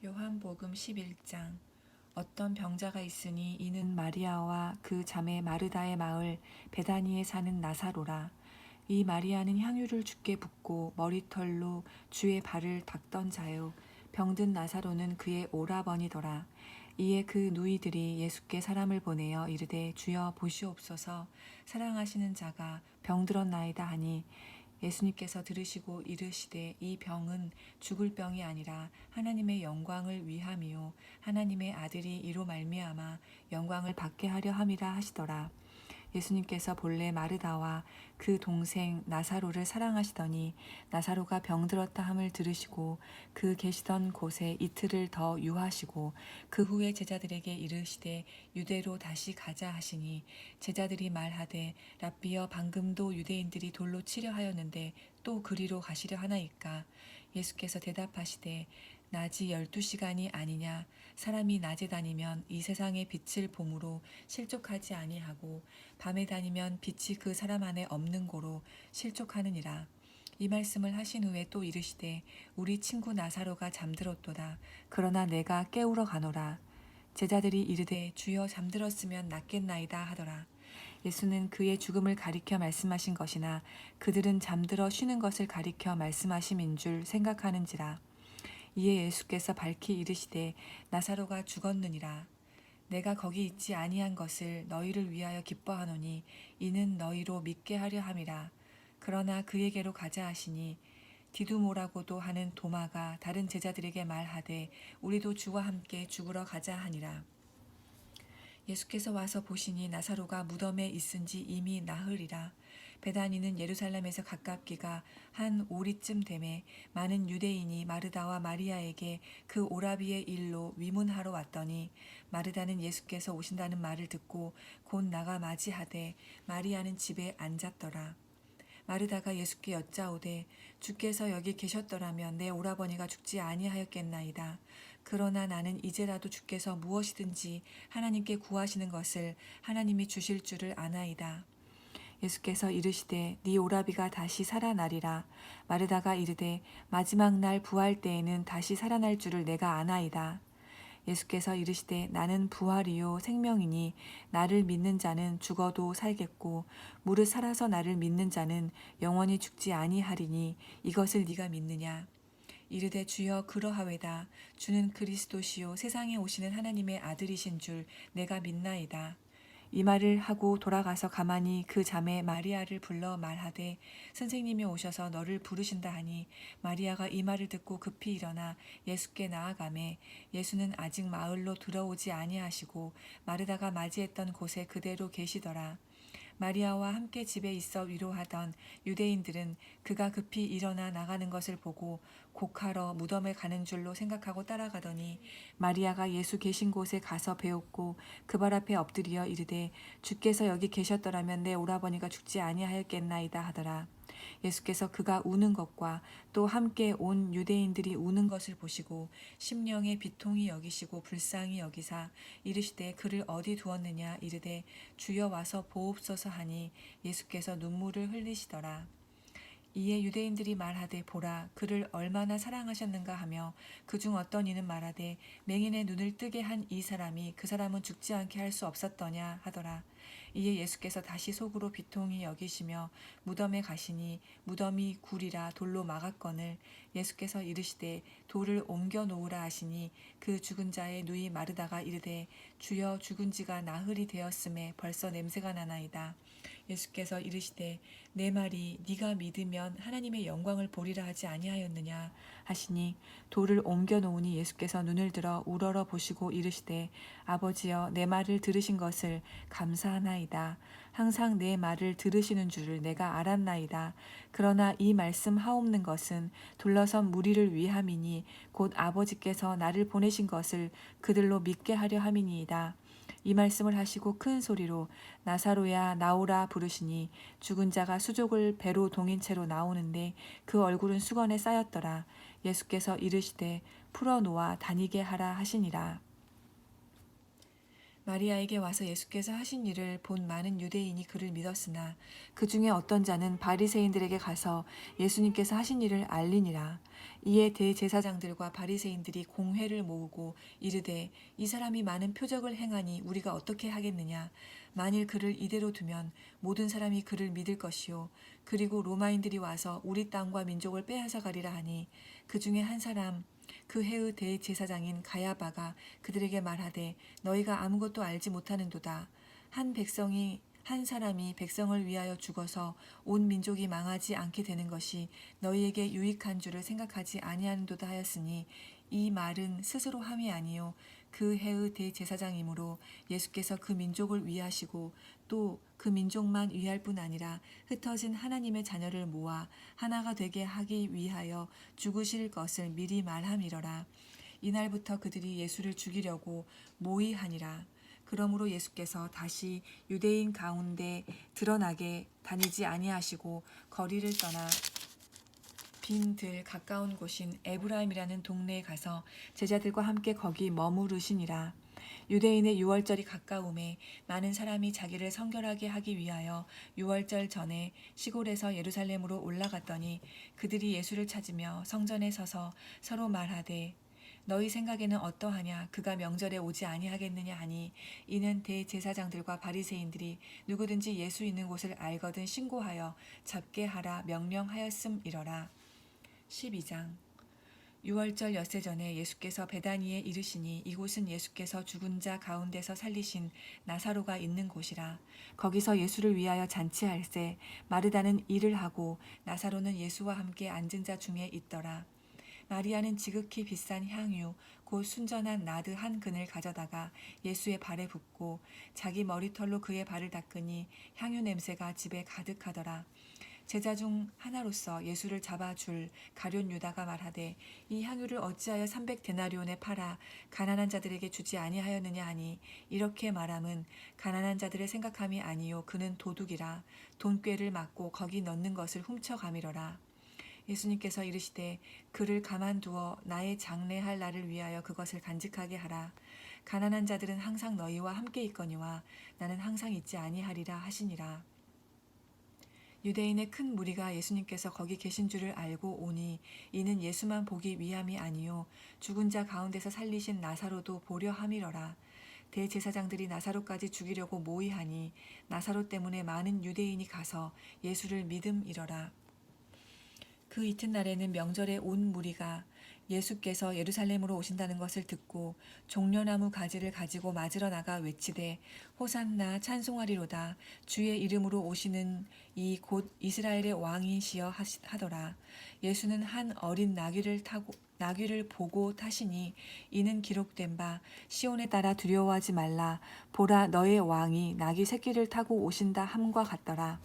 요한복음 11장. 어떤 병자가 있으니 이는 마리아와 그 자매 마르다의 마을 베다니에 사는 나사로라. 이 마리아는 향유를 주께 붓고 머리털로 주의 발을 닦던 자요. 병든 나사로는 그의 오라버니더라. 이에 그 누이들이 예수께 사람을 보내어 이르되 주여 보시옵소서, 사랑하시는 자가 병들었나이다 하니, 예수님께서 들으시고 이르시되 이 병은 죽을 병이 아니라 하나님의 영광을 위함이요 하나님의 아들이 이로 말미암아 영광을 받게 하려 함이라 하시더라. 예수님께서 본래 마르다와 그 동생 나사로를 사랑하시더니 나사로가 병들었다 함을 들으시고 그 계시던 곳에 이틀을 더 유하시고 그 후에 제자들에게 이르시되 유대로 다시 가자 하시니, 제자들이 말하되 랍비여 방금도 유대인들이 돌로 치려 하였는데 또 그리로 가시려 하나이까? 예수께서 대답하시되 낮이 12시간이 아니냐? 사람이 낮에 다니면 이 세상의 빛을 봄으로 실족하지 아니하고 밤에 다니면 빛이 그 사람 안에 없는 고로 실족하느니라. 이 말씀을 하신 후에 또 이르시되 우리 친구 나사로가 잠들었도다. 그러나 내가 깨우러 가노라. 제자들이 이르되 주여 잠들었으면 낫겠나이다 하더라. 예수는 그의 죽음을 가리켜 말씀하신 것이나 그들은 잠들어 쉬는 것을 가리켜 말씀하심인 줄 생각하는지라. 이에 예수께서 밝히 이르시되 나사로가 죽었느니라. 내가 거기 있지 아니한 것을 너희를 위하여 기뻐하노니 이는 너희로 믿게 하려 함이라. 그러나 그에게로 가자 하시니, 디두모라고도 하는 도마가 다른 제자들에게 말하되 우리도 주와 함께 죽으러 가자 하니라. 예수께서 와서 보시니 나사로가 무덤에 있은지 이미 나흘이라. 베다니는 예루살렘에서 가깝기가 한 오리쯤 되매 많은 유대인이 마르다와 마리아에게 그 오라비의 일로 위문하러 왔더니, 마르다는 예수께서 오신다는 말을 듣고 곧 나가 맞이하되 마리아는 집에 앉았더라. 마르다가 예수께 여짜오되 주께서 여기 계셨더라면 내 오라버니가 죽지 아니하였겠나이다. 그러나 나는 이제라도 주께서 무엇이든지 하나님께 구하시는 것을 하나님이 주실 줄을 아나이다. 예수께서 이르시되 네 오라비가 다시 살아나리라. 마르다가 이르되 마지막 날 부활 때에는 다시 살아날 줄을 내가 아나이다. 예수께서 이르시되 나는 부활이요 생명이니 나를 믿는 자는 죽어도 살겠고 무릇 살아서 나를 믿는 자는 영원히 죽지 아니하리니 이것을 네가 믿느냐? 이르되 주여 그러하외다. 주는 그리스도시요 세상에 오시는 하나님의 아들이신 줄 내가 믿나이다. 이 말을 하고 돌아가서 가만히 그 자매 마리아를 불러 말하되 선생님이 오셔서 너를 부르신다 하니, 마리아가 이 말을 듣고 급히 일어나 예수께 나아가매 예수는 아직 마을로 들어오지 아니하시고 마르다가 맞이했던 곳에 그대로 계시더라. 마리아와 함께 집에 있어 위로하던 유대인들은 그가 급히 일어나 나가는 것을 보고 곡하러 무덤에 가는 줄로 생각하고 따라가더니, 마리아가 예수 계신 곳에 가서 배웠고 그 발 앞에 엎드려 이르되 주께서 여기 계셨더라면 내 오라버니가 죽지 아니하였겠나이다 하더라. 예수께서 그가 우는 것과 또 함께 온 유대인들이 우는 것을 보시고 심령에 비통히 여기시고 불쌍히 여기사 이르시되 그를 어디 두었느냐? 이르되 주여 와서 보옵소서 하니 예수께서 눈물을 흘리시더라. 이에 유대인들이 말하되 보라 그를 얼마나 사랑하셨는가 하며 그중 어떤 이는 말하되 맹인의 눈을 뜨게 한 이 사람이 그 사람은 죽지 않게 할 수 없었더냐 하더라. 이에 예수께서 다시 속으로 비통히 여기시며 무덤에 가시니 무덤이 굴이라 돌로 막았거늘 예수께서 이르시되 돌을 옮겨 놓으라 하시니, 그 죽은 자의 누이 마르다가 이르되 주여 죽은 지가 나흘이 되었음에 벌써 냄새가 나나이다. 예수께서 이르시되 내 말이 네가 믿으면 하나님의 영광을 보리라 하지 아니하였느냐 하시니, 돌을 옮겨 놓으니 예수께서 눈을 들어 우러러 보시고 이르시되 아버지여 내 말을 들으신 것을 감사하나이다. 항상 내 말을 들으시는 줄을 내가 알았나이다. 그러나 이 말씀 하옵는 것은 둘러선 무리를 위함이니 곧 아버지께서 나를 보내신 것을 그들로 믿게 하려 함이니이다. 이 말씀을 하시고 큰 소리로 나사로야 나오라 부르시니 죽은 자가 수족을 배로 동인 채로 나오는데 그 얼굴은 수건에 쌓였더라. 예수께서 이르시되 풀어놓아 다니게 하라 하시니라. 마리아에게 와서 예수께서 하신 일을 본 많은 유대인이 그를 믿었으나 그 중에 어떤 자는 바리새인들에게 가서 예수님께서 하신 일을 알리니라. 이에 대제사장들과 바리새인들이 공회를 모으고 이르되 이 사람이 많은 표적을 행하니 우리가 어떻게 하겠느냐. 만일 그를 이대로 두면 모든 사람이 그를 믿을 것이요 그리고 로마인들이 와서 우리 땅과 민족을 빼앗아 가리라 하니 그 중에 한 사람 그 해의 대제사장인 가야바가 그들에게 말하되 너희가 아무것도 알지 못하는도다. 한 사람이 백성을 위하여 죽어서 온 민족이 망하지 않게 되는 것이 너희에게 유익한 줄을 생각하지 아니하는도다 하였으니 이 말은 스스로 함이 아니요 그 해의 대제사장이므로 예수께서 그 민족을 위하시고 또 그 민족만 위할 뿐 아니라 흩어진 하나님의 자녀를 모아 하나가 되게 하기 위하여 죽으실 것을 미리 말함이러라. 이날부터 그들이 예수를 죽이려고 모의하니라. 그러므로 예수께서 다시 유대인 가운데 드러나게 다니지 아니하시고 거리를 떠나 빈 들 가까운 곳인 에브라임이라는 동네에 가서 제자들과 함께 거기 머무르시니라. 유대인의 유월절이 가까움에 많은 사람이 자기를 성결하게 하기 위하여 유월절 전에 시골에서 예루살렘으로 올라갔더니 그들이 예수를 찾으며 성전에 서서 서로 말하되 너희 생각에는 어떠하냐 그가 명절에 오지 아니하겠느냐 하니 이는 대제사장들과 바리새인들이 누구든지 예수 있는 곳을 알거든 신고하여 잡게 하라 명령하였음이러라. 12장 유월절 엿새 전에 예수께서 베다니에 이르시니 이곳은 예수께서 죽은 자 가운데서 살리신 나사로가 있는 곳이라. 거기서 예수를 위하여 잔치할세 마르다는 일을 하고 나사로는 예수와 함께 앉은 자 중에 있더라. 마리아는 지극히 비싼 향유 곧 순전한 나드 한 근을 가져다가 예수의 발에 붓고 자기 머리털로 그의 발을 닦으니 향유 냄새가 집에 가득하더라. 제자 중 하나로서 예수를 잡아줄 가룟 유다가 말하되 이 향유를 어찌하여 300데나리온에 팔아 가난한 자들에게 주지 아니하였느냐 하니 이렇게 말함은 가난한 자들의 생각함이 아니요 그는 도둑이라 돈꾀를 맞고 거기 넣는 것을 훔쳐가미러라. 예수님께서 이르시되 그를 가만두어 나의 장례할 날을 위하여 그것을 간직하게 하라. 가난한 자들은 항상 너희와 함께 있거니와 나는 항상 있지 아니하리라 하시니라. 유대인의 큰 무리가 예수님께서 거기 계신 줄을 알고 오니 이는 예수만 보기 위함이 아니요 죽은 자 가운데서 살리신 나사로도 보려 함이러라. 대제사장들이 나사로까지 죽이려고 모의하니 나사로 때문에 많은 유대인이 가서 예수를 믿음이러라. 그 이튿날에는 명절에 온 무리가 예수께서 예루살렘으로 오신다는 것을 듣고 종려나무 가지를 가지고 맞으러 나가 외치되 호산나 찬송하리로다 주의 이름으로 오시는 이 곧 이스라엘의 왕이시여 하더라. 예수는 한 어린 나귀를 보고 타시니 이는 기록된 바 시온에 따라 두려워하지 말라 보라 너의 왕이 나귀 새끼를 타고 오신다 함과 같더라.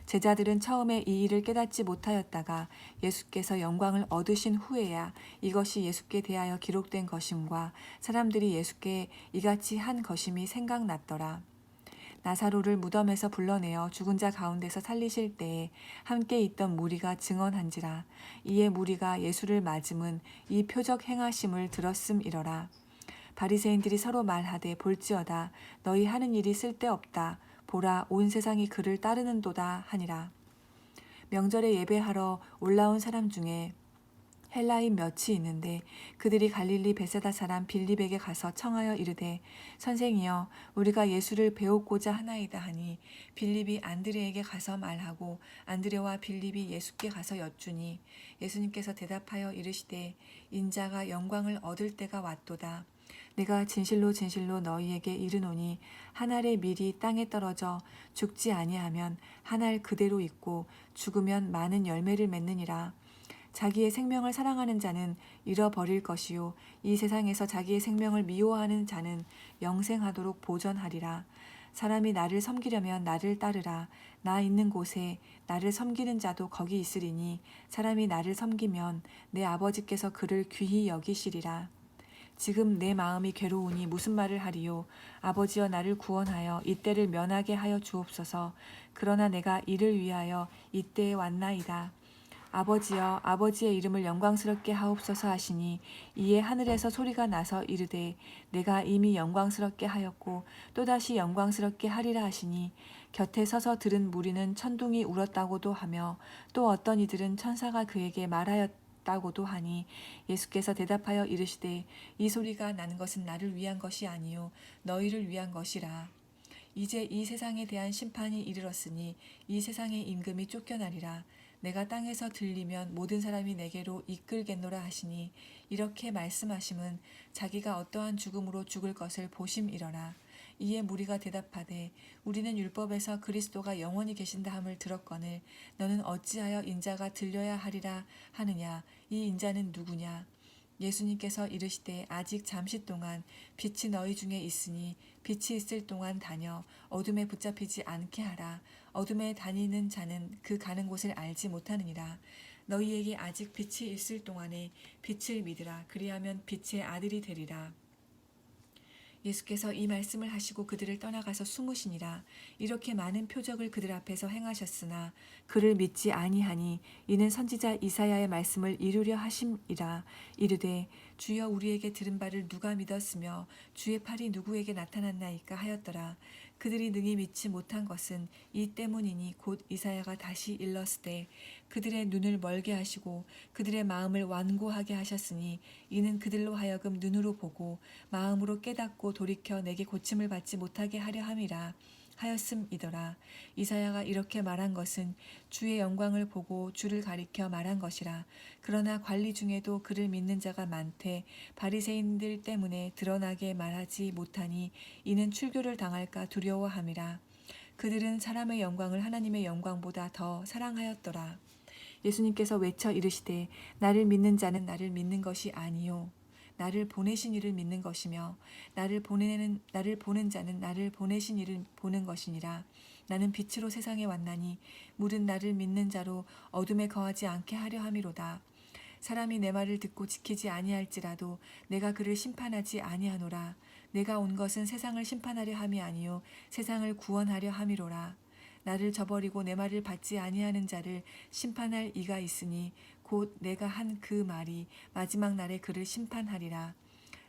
제자들은 처음에 이 일을 깨닫지 못하였다가 예수께서 영광을 얻으신 후에야 이것이 예수께 대하여 기록된 것임과 사람들이 예수께 이같이 한 것임이 생각났더라. 나사로를 무덤에서 불러내어 죽은 자 가운데서 살리실 때에 함께 있던 무리가 증언한지라. 이에 무리가 예수를 맞음은 이 표적 행하심을 들었음이러라. 바리새인들이 서로 말하되 볼지어다 너희 하는 일이 쓸데없다. 보라 온 세상이 그를 따르는도다 하니라. 명절에 예배하러 올라온 사람 중에 헬라인 몇이 있는데 그들이 갈릴리 베세다 사람 빌립에게 가서 청하여 이르되 선생이여 우리가 예수를 배우고자 하나이다 하니 빌립이 안드레에게 가서 말하고 안드레와 빌립이 예수께 가서 여쭈니 예수님께서 대답하여 이르시되 인자가 영광을 얻을 때가 왔도다. 내가 진실로 진실로 너희에게 이르노니 한 알의 밀이 땅에 떨어져 죽지 아니하면 한 알 그대로 있고 죽으면 많은 열매를 맺느니라. 자기의 생명을 사랑하는 자는 잃어버릴 것이요 이 세상에서 자기의 생명을 미워하는 자는 영생하도록 보전하리라. 사람이 나를 섬기려면 나를 따르라. 나 있는 곳에 나를 섬기는 자도 거기 있으리니 사람이 나를 섬기면 내 아버지께서 그를 귀히 여기시리라. 지금 내 마음이 괴로우니 무슨 말을 하리요. 아버지여 나를 구원하여 이때를 면하게 하여 주옵소서. 그러나 내가 이를 위하여 이때에 왔나이다. 아버지여 아버지의 이름을 영광스럽게 하옵소서 하시니 이에 하늘에서 소리가 나서 이르되 내가 이미 영광스럽게 하였고 또다시 영광스럽게 하리라 하시니 곁에 서서 들은 무리는 천둥이 울었다고도 하며 또 어떤 이들은 천사가 그에게 말하였다고도 하니 예수께서 대답하여 이르시되 이 소리가 나는 것은 나를 위한 것이 아니요 너희를 위한 것이라. 이제 이 세상에 대한 심판이 이르렀으니 이 세상의 임금이 쫓겨나리라. 내가 땅에서 들리면 모든 사람이 내게로 이끌겠노라 하시니 이렇게 말씀하심은 자기가 어떠한 죽음으로 죽을 것을 보심이러라. 이에 무리가 대답하되 우리는 율법에서 그리스도가 영원히 계신다 함을 들었거늘 너는 어찌하여 인자가 들려야 하리라 하느냐. 이 인자는 누구냐. 예수님께서 이르시되 아직 잠시 동안 빛이 너희 중에 있으니 빛이 있을 동안 다녀 어둠에 붙잡히지 않게 하라. 어둠에 다니는 자는 그 가는 곳을 알지 못하느니라. 너희에게 아직 빛이 있을 동안에 빛을 믿으라. 그리하면 빛의 아들이 되리라. 예수께서 이 말씀을 하시고 그들을 떠나가서 숨으시니라. 이렇게 많은 표적을 그들 앞에서 행하셨으나 그를 믿지 아니하니 이는 선지자 이사야의 말씀을 이루려 하심이라. 이르되 주여 우리에게 들은 바를 누가 믿었으며 주의 팔이 누구에게 나타났나이까 하였더라. 그들이 능히 믿지 못한 것은 이 때문이니 곧 이사야가 다시 일렀으되 그들의 눈을 멀게 하시고 그들의 마음을 완고하게 하셨으니 이는 그들로 하여금 눈으로 보고 마음으로 깨닫고 돌이켜 내게 고침을 받지 못하게 하려 함이라 하였음이더라. 이사야가 이렇게 말한 것은 주의 영광을 보고 주를 가리켜 말한 것이라. 그러나 관리 중에도 그를 믿는 자가 많되 바리새인들 때문에 드러나게 말하지 못하니 이는 출교를 당할까 두려워함이라. 그들은 사람의 영광을 하나님의 영광보다 더 사랑하였더라. 예수님께서 외쳐 이르시되 나를 믿는 자는 나를 믿는 것이 아니요 나를 보내신 이를 믿는 것이며 나를 보는 자는 나를 보내신 이를 보는 것이니라. 나는 빛으로 세상에 왔나니 물은 나를 믿는 자로 어둠에 거하지 않게 하려 함이로다. 사람이 내 말을 듣고 지키지 아니할지라도 내가 그를 심판하지 아니하노라. 내가 온 것은 세상을 심판하려 함이 아니요 세상을 구원하려 함이로라. 나를 저버리고 내 말을 받지 아니하는 자를 심판할 이가 있으니 곧 내가 한 그 말이 마지막 날에 그를 심판하리라.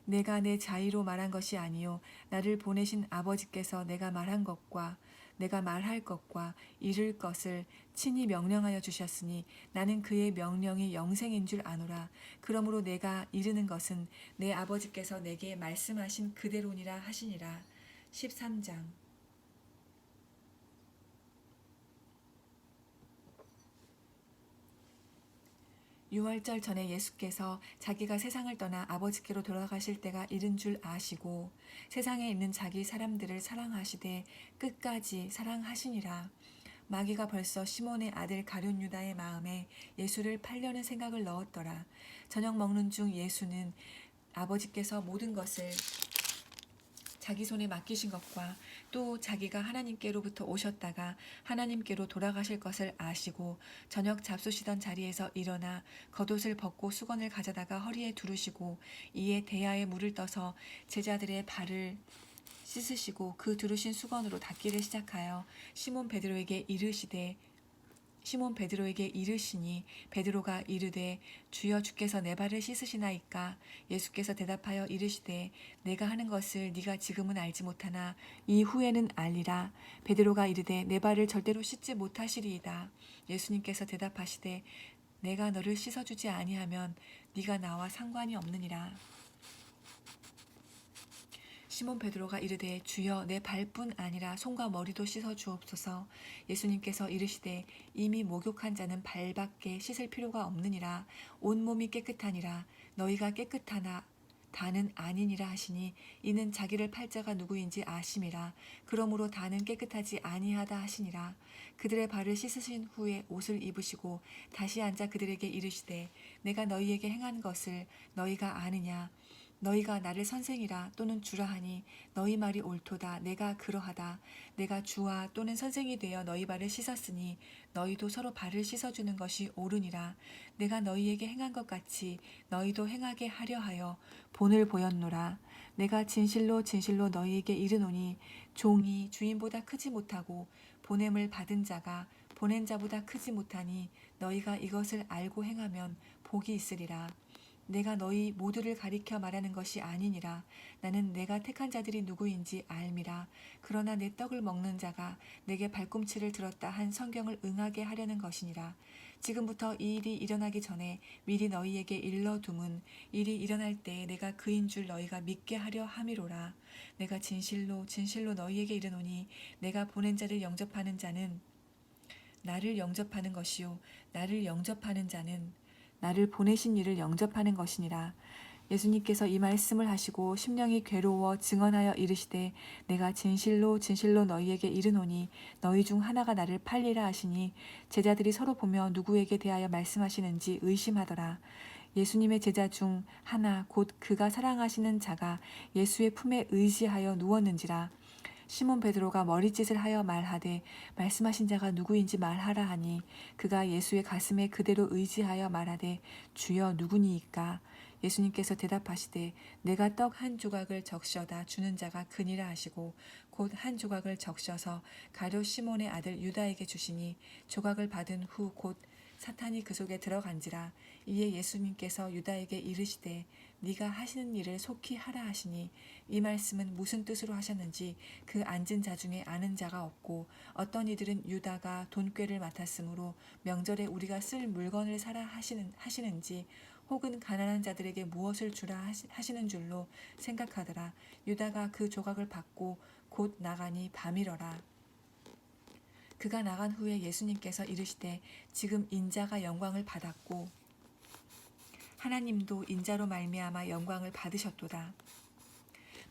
내가 내 자의로 말한 것이 아니요 나를 보내신 아버지께서 내가 말한 것과 내가 말할 것과 이를 것을 친히 명령하여 주셨으니 나는 그의 명령이 영생인 줄 아노라. 그러므로 내가 이르는 것은 내 아버지께서 내게 말씀하신 그대로니라 하시니라. 13장. 유월절 전에 예수께서 자기가 세상을 떠나 아버지께로 돌아가실 때가 이른 줄 아시고 세상에 있는 자기 사람들을 사랑하시되 끝까지 사랑하시니라. 마귀가 벌써 시몬의 아들 가룟 유다의 마음에 예수를 팔려는 생각을 넣었더라. 저녁 먹는 중 예수는 아버지께서 모든 것을 자기 손에 맡기신 것과 또 자기가 하나님께로부터 오셨다가 하나님께로 돌아가실 것을 아시고 저녁 잡수시던 자리에서 일어나 겉옷을 벗고 수건을 가져다가 허리에 두르시고 이에 대야에 물을 떠서 제자들의 발을 씻으시고 그 두르신 수건으로 닦기를 시작하여 시몬 베드로에게 이르시니 베드로가 이르되 주여 주께서 내 발을 씻으시나이까. 예수께서 대답하여 이르시되 내가 하는 것을 네가 지금은 알지 못하나 이후에는 알리라. 베드로가 이르되 내 발을 절대로 씻지 못하시리이다. 예수님께서 대답하시되 내가 너를 씻어주지 아니하면 네가 나와 상관이 없느니라. 시몬 베드로가 이르되 주여 내 발뿐 아니라 손과 머리도 씻어 주옵소서. 예수님께서 이르시되 이미 목욕한 자는 발밖에 씻을 필요가 없느니라. 온몸이 깨끗하니라. 너희가 깨끗하나 다는 아니니라 하시니 이는 자기를 팔 자가 누구인지 아심이라. 그러므로 다는 깨끗하지 아니하다 하시니라. 그들의 발을 씻으신 후에 옷을 입으시고 다시 앉아 그들에게 이르시되 내가 너희에게 행한 것을 너희가 아느냐. 너희가 나를 선생이라 또는 주라 하니 너희 말이 옳도다. 내가 그러하다. 내가 주와 또는 선생이 되어 너희 발을 씻었으니 너희도 서로 발을 씻어주는 것이 옳으니라. 내가 너희에게 행한 것 같이 너희도 행하게 하려 하여 본을 보였노라. 내가 진실로 진실로 너희에게 이르노니 종이 주인보다 크지 못하고 보냄을 받은 자가 보낸 자보다 크지 못하니 너희가 이것을 알고 행하면 복이 있으리라. 내가 너희 모두를 가리켜 말하는 것이 아니니라. 나는 내가 택한 자들이 누구인지 알미라. 그러나 내 떡을 먹는 자가 내게 발꿈치를 들었다 한 성경을 응하게 하려는 것이니라. 지금부터 이 일이 일어나기 전에 미리 너희에게 일러둠은 일이 일어날 때에 내가 그인 줄 너희가 믿게 하려 함이로라. 내가 진실로 진실로 너희에게 이르노니 내가 보낸 자를 영접하는 자는 나를 영접하는 것이요 나를 영접하는 자는 나를 보내신 이를 영접하는 것이니라. 예수님께서 이 말씀을 하시고 심령이 괴로워 증언하여 이르시되 내가 진실로 진실로 너희에게 이르노니 너희 중 하나가 나를 팔리라 하시니 제자들이 서로 보며 누구에게 대하여 말씀하시는지 의심하더라. 예수님의 제자 중 하나 곧 그가 사랑하시는 자가 예수의 품에 의지하여 누웠는지라. 시몬 베드로가 머리짓을 하여 말하되 말씀하신 자가 누구인지 말하라 하니 그가 예수의 가슴에 그대로 의지하여 말하되 주여 누구니이까. 예수님께서 대답하시되 내가 떡 한 조각을 적셔다 주는 자가 그니라 하시고 곧 한 조각을 적셔서 가룟 시몬의 아들 유다에게 주시니 조각을 받은 후 곧 사탄이 그 속에 들어간지라. 이에 예수님께서 유다에게 이르시되 네가 하시는 일을 속히 하라 하시니 이 말씀은 무슨 뜻으로 하셨는지 그 앉은 자 중에 아는 자가 없고 어떤 이들은 유다가 돈꾀를 맡았으므로 명절에 우리가 쓸 물건을 사라 하시는지 혹은 가난한 자들에게 무엇을 주라 하시는 줄로 생각하더라. 유다가 그 조각을 받고 곧 나가니 밤이러라. 그가 나간 후에 예수님께서 이르시되 지금 인자가 영광을 받았고 하나님도 인자로 말미암아 영광을 받으셨도다.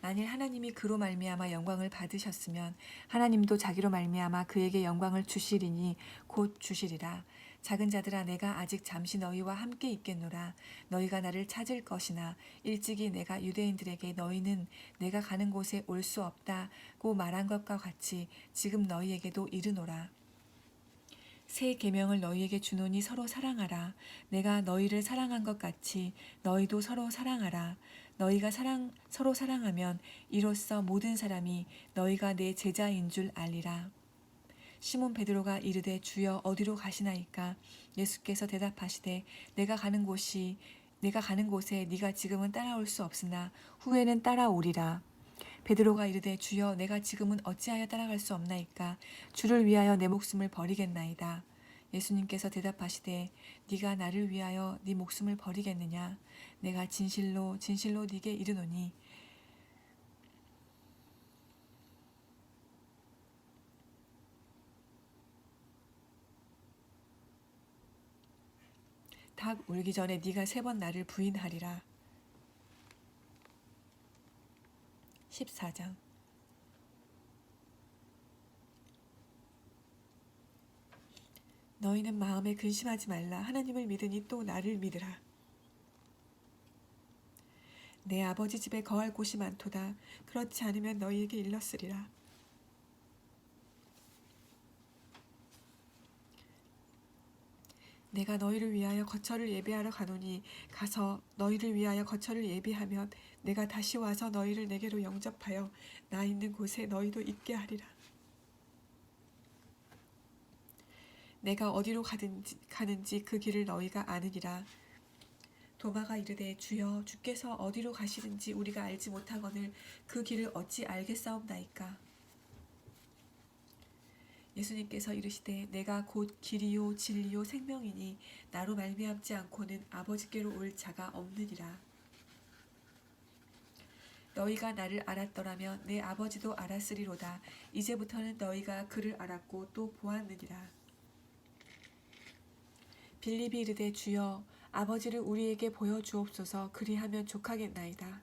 만일 하나님이 그로 말미암아 영광을 받으셨으면 하나님도 자기로 말미암아 그에게 영광을 주시리니 곧 주시리라. 작은 자들아 내가 아직 잠시 너희와 함께 있겠노라. 너희가 나를 찾을 것이나 일찍이 내가 유대인들에게 너희는 내가 가는 곳에 올 수 없다고 말한 것과 같이 지금 너희에게도 이르노라. 새 계명을 너희에게 주노니 서로 사랑하라. 내가 너희를 사랑한 것 같이 너희도 서로 사랑하라. 너희가 서로 사랑하면 이로써 모든 사람이 너희가 내 제자인 줄 알리라. 시몬 베드로가 이르되 주여 어디로 가시나이까. 예수께서 대답하시되 내가 가는 곳에 네가 지금은 따라올 수 없으나 후에는 따라오리라. 베드로가 이르되 주여 내가 지금은 어찌하여 따라갈 수 없나이까. 주를 위하여 내 목숨을 버리겠나이다. 예수님께서 대답하시되 네가 나를 위하여 네 목숨을 버리겠느냐. 내가 진실로 진실로 네게 이르노니 닭 울기 전에 네가 3번 나를 부인하리라. 14장. 너희는 마음에 근심하지 말라. 하나님을 믿으니 또 나를 믿으라. 내 아버지 집에 거할 곳이 많도다. 그렇지 않으면 너희에게 일렀으리라. 내가 너희를 위하여 거처를 예비하러 가노니 가서 너희를 위하여 거처를 예비하면 내가 다시 와서 너희를 내게로 영접하여 나 있는 곳에 너희도 있게 하리라. 내가 어디로 가는지 그 길을 너희가 아느니라. 도마가 이르되 주여 주께서 어디로 가시는지 우리가 알지 못하거늘 그 길을 어찌 알겠사옵나이까. 예수님께서 이르시되 내가 곧 길이요 진리요 생명이니 나로 말미암지 않고는 아버지께로 올 자가 없느니라. 너희가 나를 알았더라면 내 아버지도 알았으리로다. 이제부터는 너희가 그를 알았고 또 보았느니라. 빌립이 이르되 주여 아버지를 우리에게 보여주옵소서. 그리하면 족하겠나이다.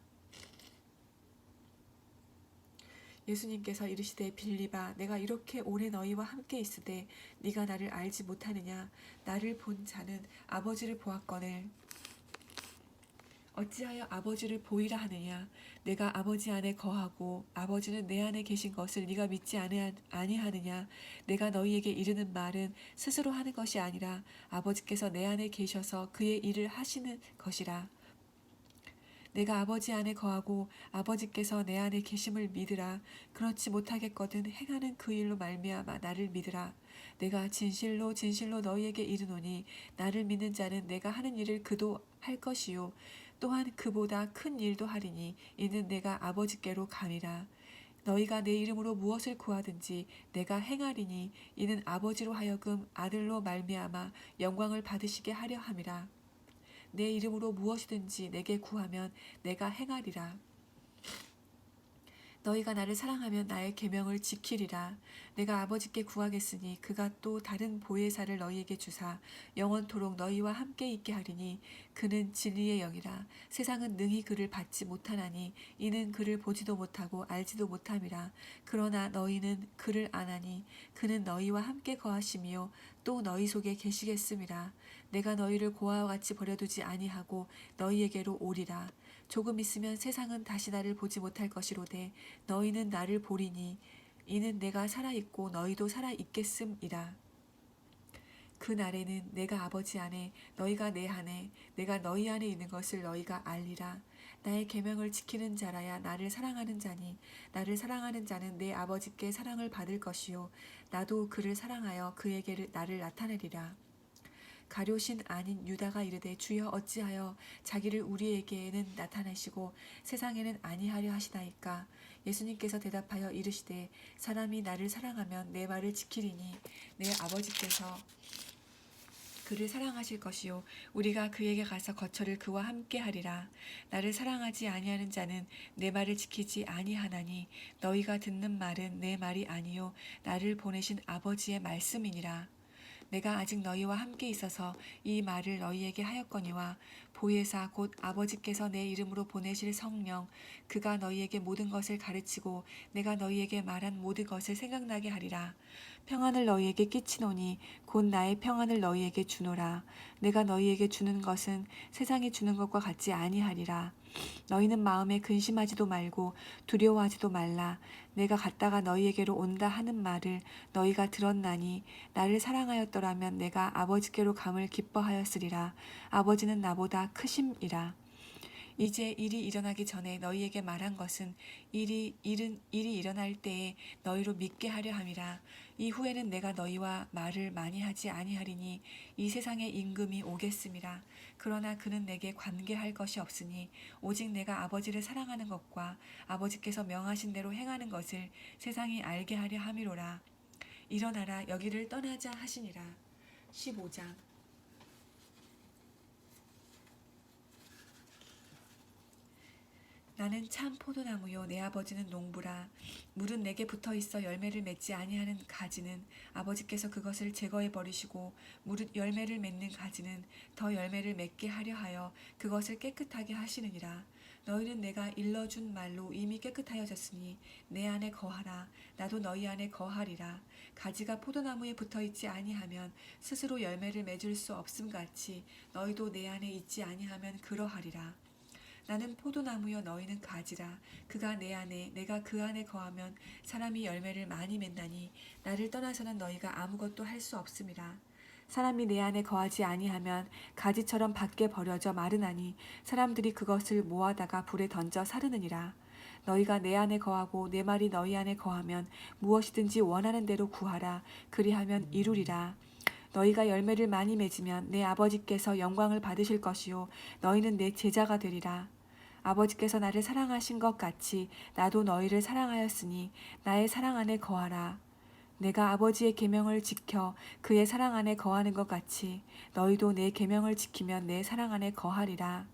예수님께서 이르시되 빌립아 내가 이렇게 오래 너희와 함께 있으되 네가 나를 알지 못하느냐. 나를 본 자는 아버지를 보았거늘 어찌하여 아버지를 보이라 하느냐. 내가 아버지 안에 거하고 아버지는 내 안에 계신 것을 네가 믿지 아니하느냐. 내가 너희에게 이르는 말은 스스로 하는 것이 아니라 아버지께서 내 안에 계셔서 그의 일을 하시는 것이라. 내가 아버지 안에 거하고 아버지께서 내 안에 계심을 믿으라. 그렇지 못하겠거든 행하는 그 일로 말미암아 나를 믿으라. 내가 진실로 진실로 너희에게 이르노니 나를 믿는 자는 내가 하는 일을 그도 할 것이요 또한 그보다 큰 일도 하리니 이는 내가 아버지께로 가니라. 너희가 내 이름으로 무엇을 구하든지 내가 행하리니 이는 아버지로 하여금 아들로 말미암아 영광을 받으시게 하려 함이라. 내 이름으로 무엇이든지 내게 구하면 내가 행하리라. 너희가 나를 사랑하면 나의 계명을 지키리라. 내가 아버지께 구하겠으니 그가 또 다른 보혜사를 너희에게 주사 영원토록 너희와 함께 있게 하리니 그는 진리의 영이라. 세상은 능히 그를 받지 못하나니 이는 그를 보지도 못하고 알지도 못함이라. 그러나 너희는 그를 아나니 그는 너희와 함께 거하시며 또 너희 속에 계시겠음이라. 내가 너희를 고아와 같이 버려두지 아니하고 너희에게로 오리라. 조금 있으면 세상은 다시 나를 보지 못할 것이로되 너희는 나를 보리니 이는 내가 살아있고 너희도 살아있겠음이라. 그 날에는 내가 아버지 안에 너희가 내 안에 내가 너희 안에 있는 것을 너희가 알리라. 나의 계명을 지키는 자라야 나를 사랑하는 자니 나를 사랑하는 자는 내 아버지께 사랑을 받을 것이요 나도 그를 사랑하여 그에게 나를 나타내리라. 가룟신 아닌 유다가 이르되 주여 어찌하여 자기를 우리에게는 나타내시고 세상에는 아니하려 하시나이까. 예수님께서 대답하여 이르시되 사람이 나를 사랑하면 내 말을 지키리니 내 아버지께서 그를 사랑하실 것이요 우리가 그에게 가서 거처를 그와 함께 하리라. 나를 사랑하지 아니하는 자는 내 말을 지키지 아니하나니 너희가 듣는 말은 내 말이 아니요 나를 보내신 아버지의 말씀이니라. 내가 아직 너희와 함께 있어서 이 말을 너희에게 하였거니와 보혜사 곧 아버지께서 내 이름으로 보내실 성령 그가 너희에게 모든 것을 가르치고 내가 너희에게 말한 모든 것을 생각나게 하리라. 평안을 너희에게 끼치노니 곧 나의 평안을 너희에게 주노라. 내가 너희에게 주는 것은 세상이 주는 것과 같지 아니하리라. 너희는 마음에 근심하지도 말고 두려워하지도 말라. 내가 갔다가 너희에게로 온다 하는 말을 너희가 들었나니 나를 사랑하였더라면 내가 아버지께로 감을 기뻐하였으리라. 아버지는 나보다 크심이라. 이제 일이 일어나기 전에 너희에게 말한 것은 일이 일어날 때에 너희로 믿게 하려 함이라. 이후에는 내가 너희와 말을 많이 하지 아니하리니 이 세상의 임금이 오겠음이라. 그러나 그는 내게 관계할 것이 없으니 오직 내가 아버지를 사랑하는 것과 아버지께서 명하신 대로 행하는 것을 세상이 알게 하려 함이로라. 일어나라 여기를 떠나자 하시니라. 15장. 나는 참 포도나무요 내 아버지는 농부라. 물은 내게 붙어있어 열매를 맺지 아니하는 가지는 아버지께서 그것을 제거해 버리시고 무릇 열매를 맺는 가지는 더 열매를 맺게 하려 하여 그것을 깨끗하게 하시느니라. 너희는 내가 일러준 말로 이미 깨끗하여졌으니 내 안에 거하라. 나도 너희 안에 거하리라. 가지가 포도나무에 붙어있지 아니하면 스스로 열매를 맺을 수 없음같이 너희도 내 안에 있지 아니하면 그러하리라. 나는 포도나무여 너희는 가지라. 그가 내 안에 내가 그 안에 거하면 사람이 열매를 많이 맺나니 나를 떠나서는 너희가 아무것도 할 수 없음이라. 사람이 내 안에 거하지 아니하면 가지처럼 밖에 버려져 마르나니 사람들이 그것을 모아다가 불에 던져 사르느니라. 너희가 내 안에 거하고 내 말이 너희 안에 거하면 무엇이든지 원하는 대로 구하라. 그리하면 이루리라. 너희가 열매를 많이 맺으면 내 아버지께서 영광을 받으실 것이요 너희는 내 제자가 되리라. 아버지께서 나를 사랑하신 것 같이 나도 너희를 사랑하였으니 나의 사랑 안에 거하라. 내가 아버지의 계명을 지켜 그의 사랑 안에 거하는 것 같이 너희도 내 계명을 지키면 내 사랑 안에 거하리라.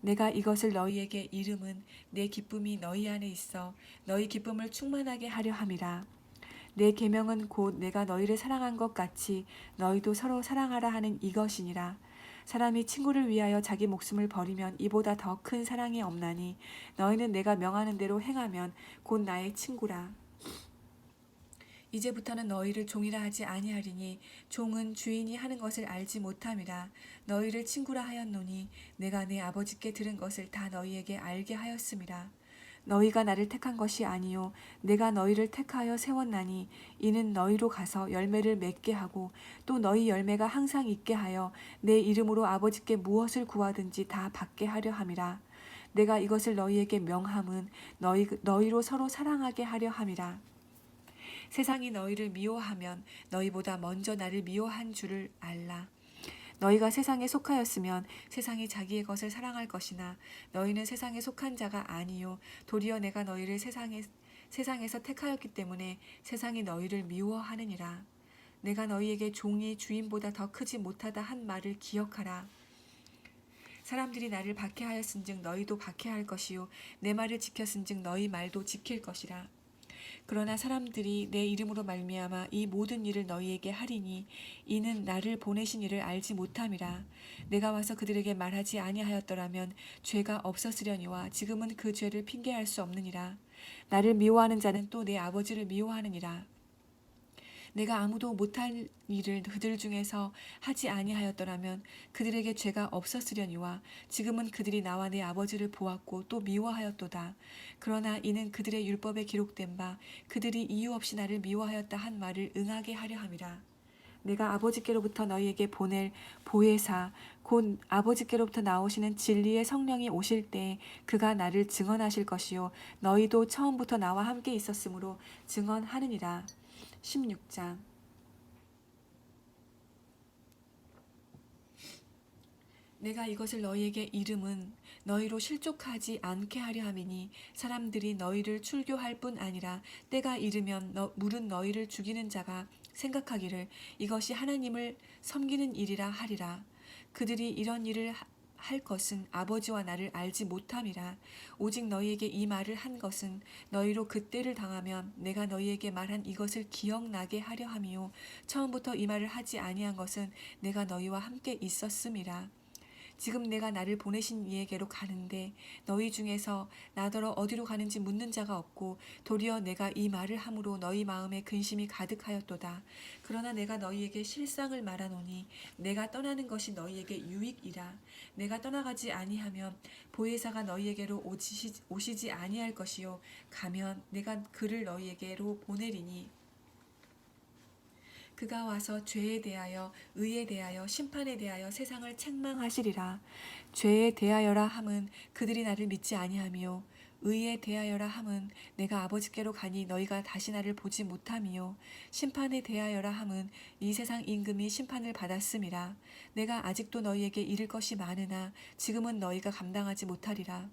내가 이것을 너희에게 이름은 내 기쁨이 너희 안에 있어 너희 기쁨을 충만하게 하려 함이라. 내 계명은 곧 내가 너희를 사랑한 것 같이 너희도 서로 사랑하라 하는 이것이니라. 사람이 친구를 위하여 자기 목숨을 버리면 이보다 더 큰 사랑이 없나니 너희는 내가 명하는 대로 행하면 곧 나의 친구라. 이제부터는 너희를 종이라 하지 아니하리니 종은 주인이 하는 것을 알지 못함이라. 너희를 친구라 하였노니 내가 내 아버지께 들은 것을 다 너희에게 알게 하였음이라. 너희가 나를 택한 것이 아니요 내가 너희를 택하여 세웠나니 이는 너희로 가서 열매를 맺게 하고 또 너희 열매가 항상 있게 하여 내 이름으로 아버지께 무엇을 구하든지 다 받게 하려 함이라. 내가 이것을 너희에게 명함은 너희로 서로 사랑하게 하려 함이라. 세상이 너희를 미워하면 너희보다 먼저 나를 미워한 줄을 알라. 너희가 세상에 속하였으면 세상이 자기의 것을 사랑할 것이나 너희는 세상에 속한 자가 아니요 도리어 내가 너희를 세상에서 택하였기 때문에 세상이 너희를 미워하느니라. 내가 너희에게 종이 주인보다 더 크지 못하다 한 말을 기억하라. 사람들이 나를 박해하였은즉 너희도 박해할 것이요 내 말을 지켰은즉 너희 말도 지킬 것이라. 그러나 사람들이 내 이름으로 말미암아 이 모든 일을 너희에게 하리니 이는 나를 보내신 이를 알지 못함이라. 내가 와서 그들에게 말하지 아니하였더라면 죄가 없었으려니와 지금은 그 죄를 핑계할 수 없느니라. 나를 미워하는 자는 또 내 아버지를 미워하느니라. 내가 아무도 못할 일을 그들 중에서 하지 아니하였더라면 그들에게 죄가 없었으려니와 지금은 그들이 나와 내 아버지를 보았고 또 미워하였도다. 그러나 이는 그들의 율법에 기록된 바 그들이 이유 없이 나를 미워하였다 한 말을 응하게 하려 함이라. 내가 아버지께로부터 너희에게 보낼 보혜사 곧 아버지께로부터 나오시는 진리의 성령이 오실 때 그가 나를 증언하실 것이요 너희도 처음부터 나와 함께 있었으므로 증언하느니라. 16장. 내가 이것을 너희에게 이름은 너희로 실족하지 않게 하려 함이니 사람들이 너희를 출교할 뿐 아니라 때가 이르면 물은 너희를 죽이는 자가 생각하기를 이것이 하나님을 섬기는 일이라 하리라. 그들이 이런 일을 할 것은 아버지와 나를 알지 못함이라. 오직 너희에게 이 말을 한 것은 너희로 그때를 당하면 내가 너희에게 말한 이것을 기억나게 하려 함이요 처음부터 이 말을 하지 아니한 것은 내가 너희와 함께 있었음이라. 지금 내가 나를 보내신 이에게로 가는데 너희 중에서 나더러 어디로 가는지 묻는 자가 없고 도리어 내가 이 말을 함으로 너희 마음에 근심이 가득하였도다. 그러나 내가 너희에게 실상을 말하노니 내가 떠나는 것이 너희에게 유익이라. 내가 떠나가지 아니하면 보혜사가 너희에게로 오시지 아니할 것이요 가면 내가 그를 너희에게로 보내리니 그가 와서 죄에 대하여 의에 대하여 심판에 대하여 세상을 책망하시리라. 죄에 대하여라 함은 그들이 나를 믿지 아니하며 의에 대하여라 함은 내가 아버지께로 가니 너희가 다시 나를 보지 못함이요 심판에 대하여라 함은 이 세상 임금이 심판을 받았음이라. 내가 아직도 너희에게 이를 것이 많으나 지금은 너희가 감당하지 못하리라.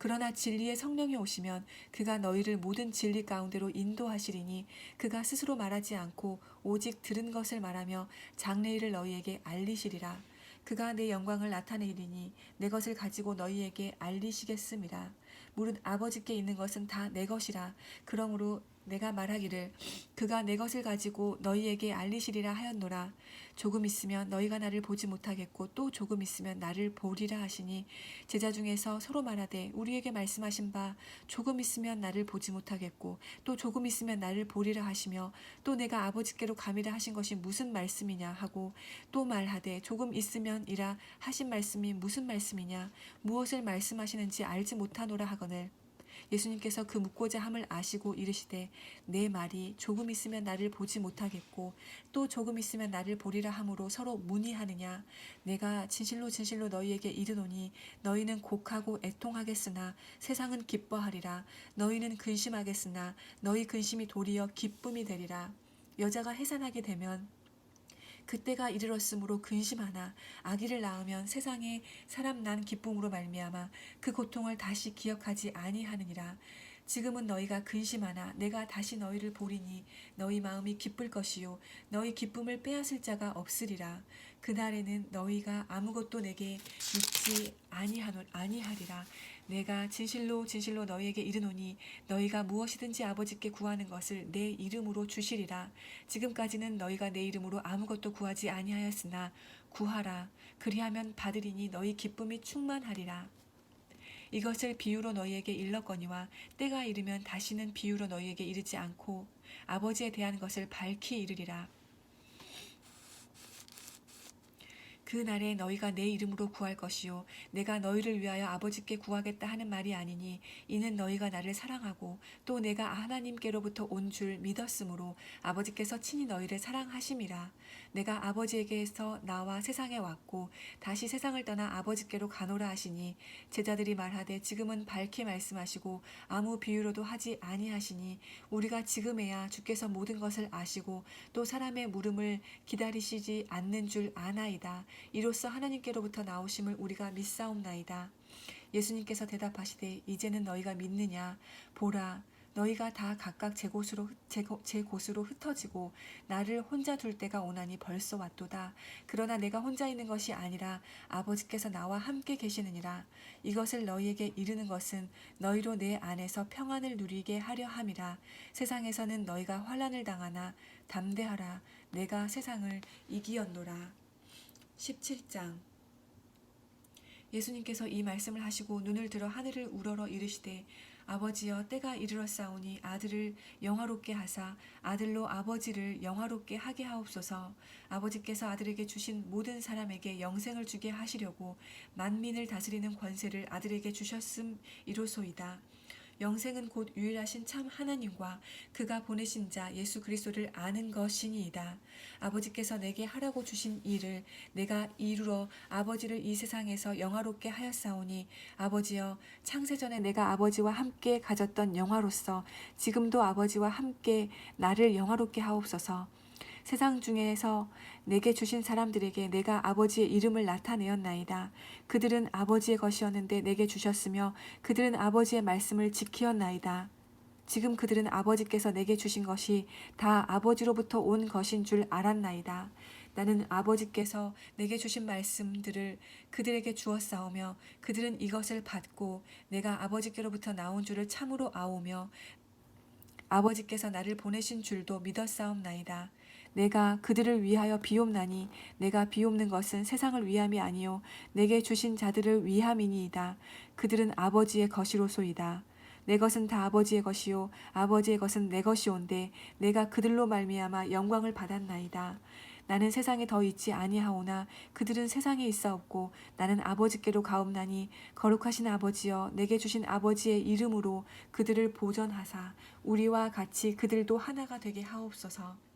그러나 진리의 성령이 오시면 그가 너희를 모든 진리 가운데로 인도하시리니 그가 스스로 말하지 않고 오직 들은 것을 말하며 장래일을 너희에게 알리시리라. 그가 내 영광을 나타내리니 내 것을 가지고 너희에게 알리시겠음이라. 무릇 아버지께 있는 것은 다 내 것이라. 그러므로 내가 말하기를 그가 내 것을 가지고 너희에게 알리시리라 하였노라. 조금 있으면 너희가 나를 보지 못하겠고 또 조금 있으면 나를 보리라 하시니 제자 중에서 서로 말하되 우리에게 말씀하신 바 조금 있으면 나를 보지 못하겠고 또 조금 있으면 나를 보리라 하시며 또 내가 아버지께로 감이라 하신 것이 무슨 말씀이냐 하고 또 말하되 조금 있으면이라 하신 말씀이 무슨 말씀이냐 무엇을 말씀하시는지 알지 못하노라 하거늘 예수님께서 그 묻고자 함을 아시고 이르시되 내 말이 조금 있으면 나를 보지 못하겠고 또 조금 있으면 나를 보리라 함으로 서로 문의하느냐. 내가 진실로 진실로 너희에게 이르노니 너희는 곡하고 애통하겠으나 세상은 기뻐하리라. 너희는 근심하겠으나 너희 근심이 도리어 기쁨이 되리라. 여자가 해산하게 되면 그때가 이르렀으므로 근심하나 아기를 낳으면 세상에 사람 난 기쁨으로 말미암아 그 고통을 다시 기억하지 아니하느니라. 지금은 너희가 근심하나 내가 다시 너희를 보리니 너희 마음이 기쁠 것이요 너희 기쁨을 빼앗을 자가 없으리라. 그날에는 너희가 아무것도 내게 묻지 아니하리라. 내가 진실로 진실로 너희에게 이르노니 너희가 무엇이든지 아버지께 구하는 것을 내 이름으로 주시리라. 지금까지는 너희가 내 이름으로 아무것도 구하지 아니하였으나 구하라. 그리하면 받으리니 너희 기쁨이 충만하리라. 이것을 비유로 너희에게 일렀거니와 때가 이르면 다시는 비유로 너희에게 이르지 않고 아버지에 대한 것을 밝히 이르리라. 그 날에 너희가 내 이름으로 구할 것이요 내가 너희를 위하여 아버지께 구하겠다 하는 말이 아니니 이는 너희가 나를 사랑하고 또 내가 하나님께로부터 온 줄 믿었으므로 아버지께서 친히 너희를 사랑하심이라. 내가 아버지에게서 나와 세상에 왔고 다시 세상을 떠나 아버지께로 가노라 하시니 제자들이 말하되 지금은 밝히 말씀하시고 아무 비유로도 하지 아니하시니 우리가 지금에야 주께서 모든 것을 아시고 또 사람의 물음을 기다리시지 않는 줄 아나이다. 이로써 하나님께로부터 나오심을 우리가 믿사옵나이다. 예수님께서 대답하시되 이제는 너희가 믿느냐? 보라, 너희가 다 각각 제 곳으로 흩어지고 나를 혼자 둘 때가 오나니 벌써 왔도다. 그러나 내가 혼자 있는 것이 아니라 아버지께서 나와 함께 계시느니라. 이것을 너희에게 이르는 것은 너희로 내 안에서 평안을 누리게 하려 함이라. 세상에서는 너희가 환난을 당하나 담대하라. 내가 세상을 이기었노라. 17장. 예수님께서 이 말씀을 하시고 눈을 들어 하늘을 우러러 이르시되 아버지여 때가 이르렀사오니 아들을 영화롭게 하사 아들로 아버지를 영화롭게 하게 하옵소서. 아버지께서 아들에게 주신 모든 사람에게 영생을 주게 하시려고 만민을 다스리는 권세를 아들에게 주셨음이로소이다. 영생은 곧 유일하신 참 하나님과 그가 보내신 자 예수 그리스도를 아는 것이니이다. 아버지께서 내게 하라고 주신 일을 내가 이루어 아버지를 이 세상에서 영화롭게 하였사오니 아버지여 창세전에 내가 아버지와 함께 가졌던 영화로서 지금도 아버지와 함께 나를 영화롭게 하옵소서. 세상 중에서 내게 주신 사람들에게 내가 아버지의 이름을 나타내었나이다. 그들은 아버지의 것이었는데 내게 주셨으며 그들은 아버지의 말씀을 지키었나이다. 지금 그들은 아버지께서 내게 주신 것이 다 아버지로부터 온 것인 줄 알았나이다. 나는 아버지께서 내게 주신 말씀들을 그들에게 주었사오며 그들은 이것을 받고 내가 아버지께로부터 나온 줄을 참으로 아오며 아버지께서 나를 보내신 줄도 믿었사옵나이다. 내가 그들을 위하여 비옵나니 내가 비옵는 것은 세상을 위함이 아니요 내게 주신 자들을 위함이니이다. 그들은 아버지의 것이로소이다. 내 것은 다 아버지의 것이요 아버지의 것은 내 것이온데 내가 그들로 말미암아 영광을 받았나이다. 나는 세상에 더 있지 아니하오나 그들은 세상에 있사옵고 나는 아버지께로 가옵나니 거룩하신 아버지여 내게 주신 아버지의 이름으로 그들을 보전하사 우리와 같이 그들도 하나가 되게 하옵소서.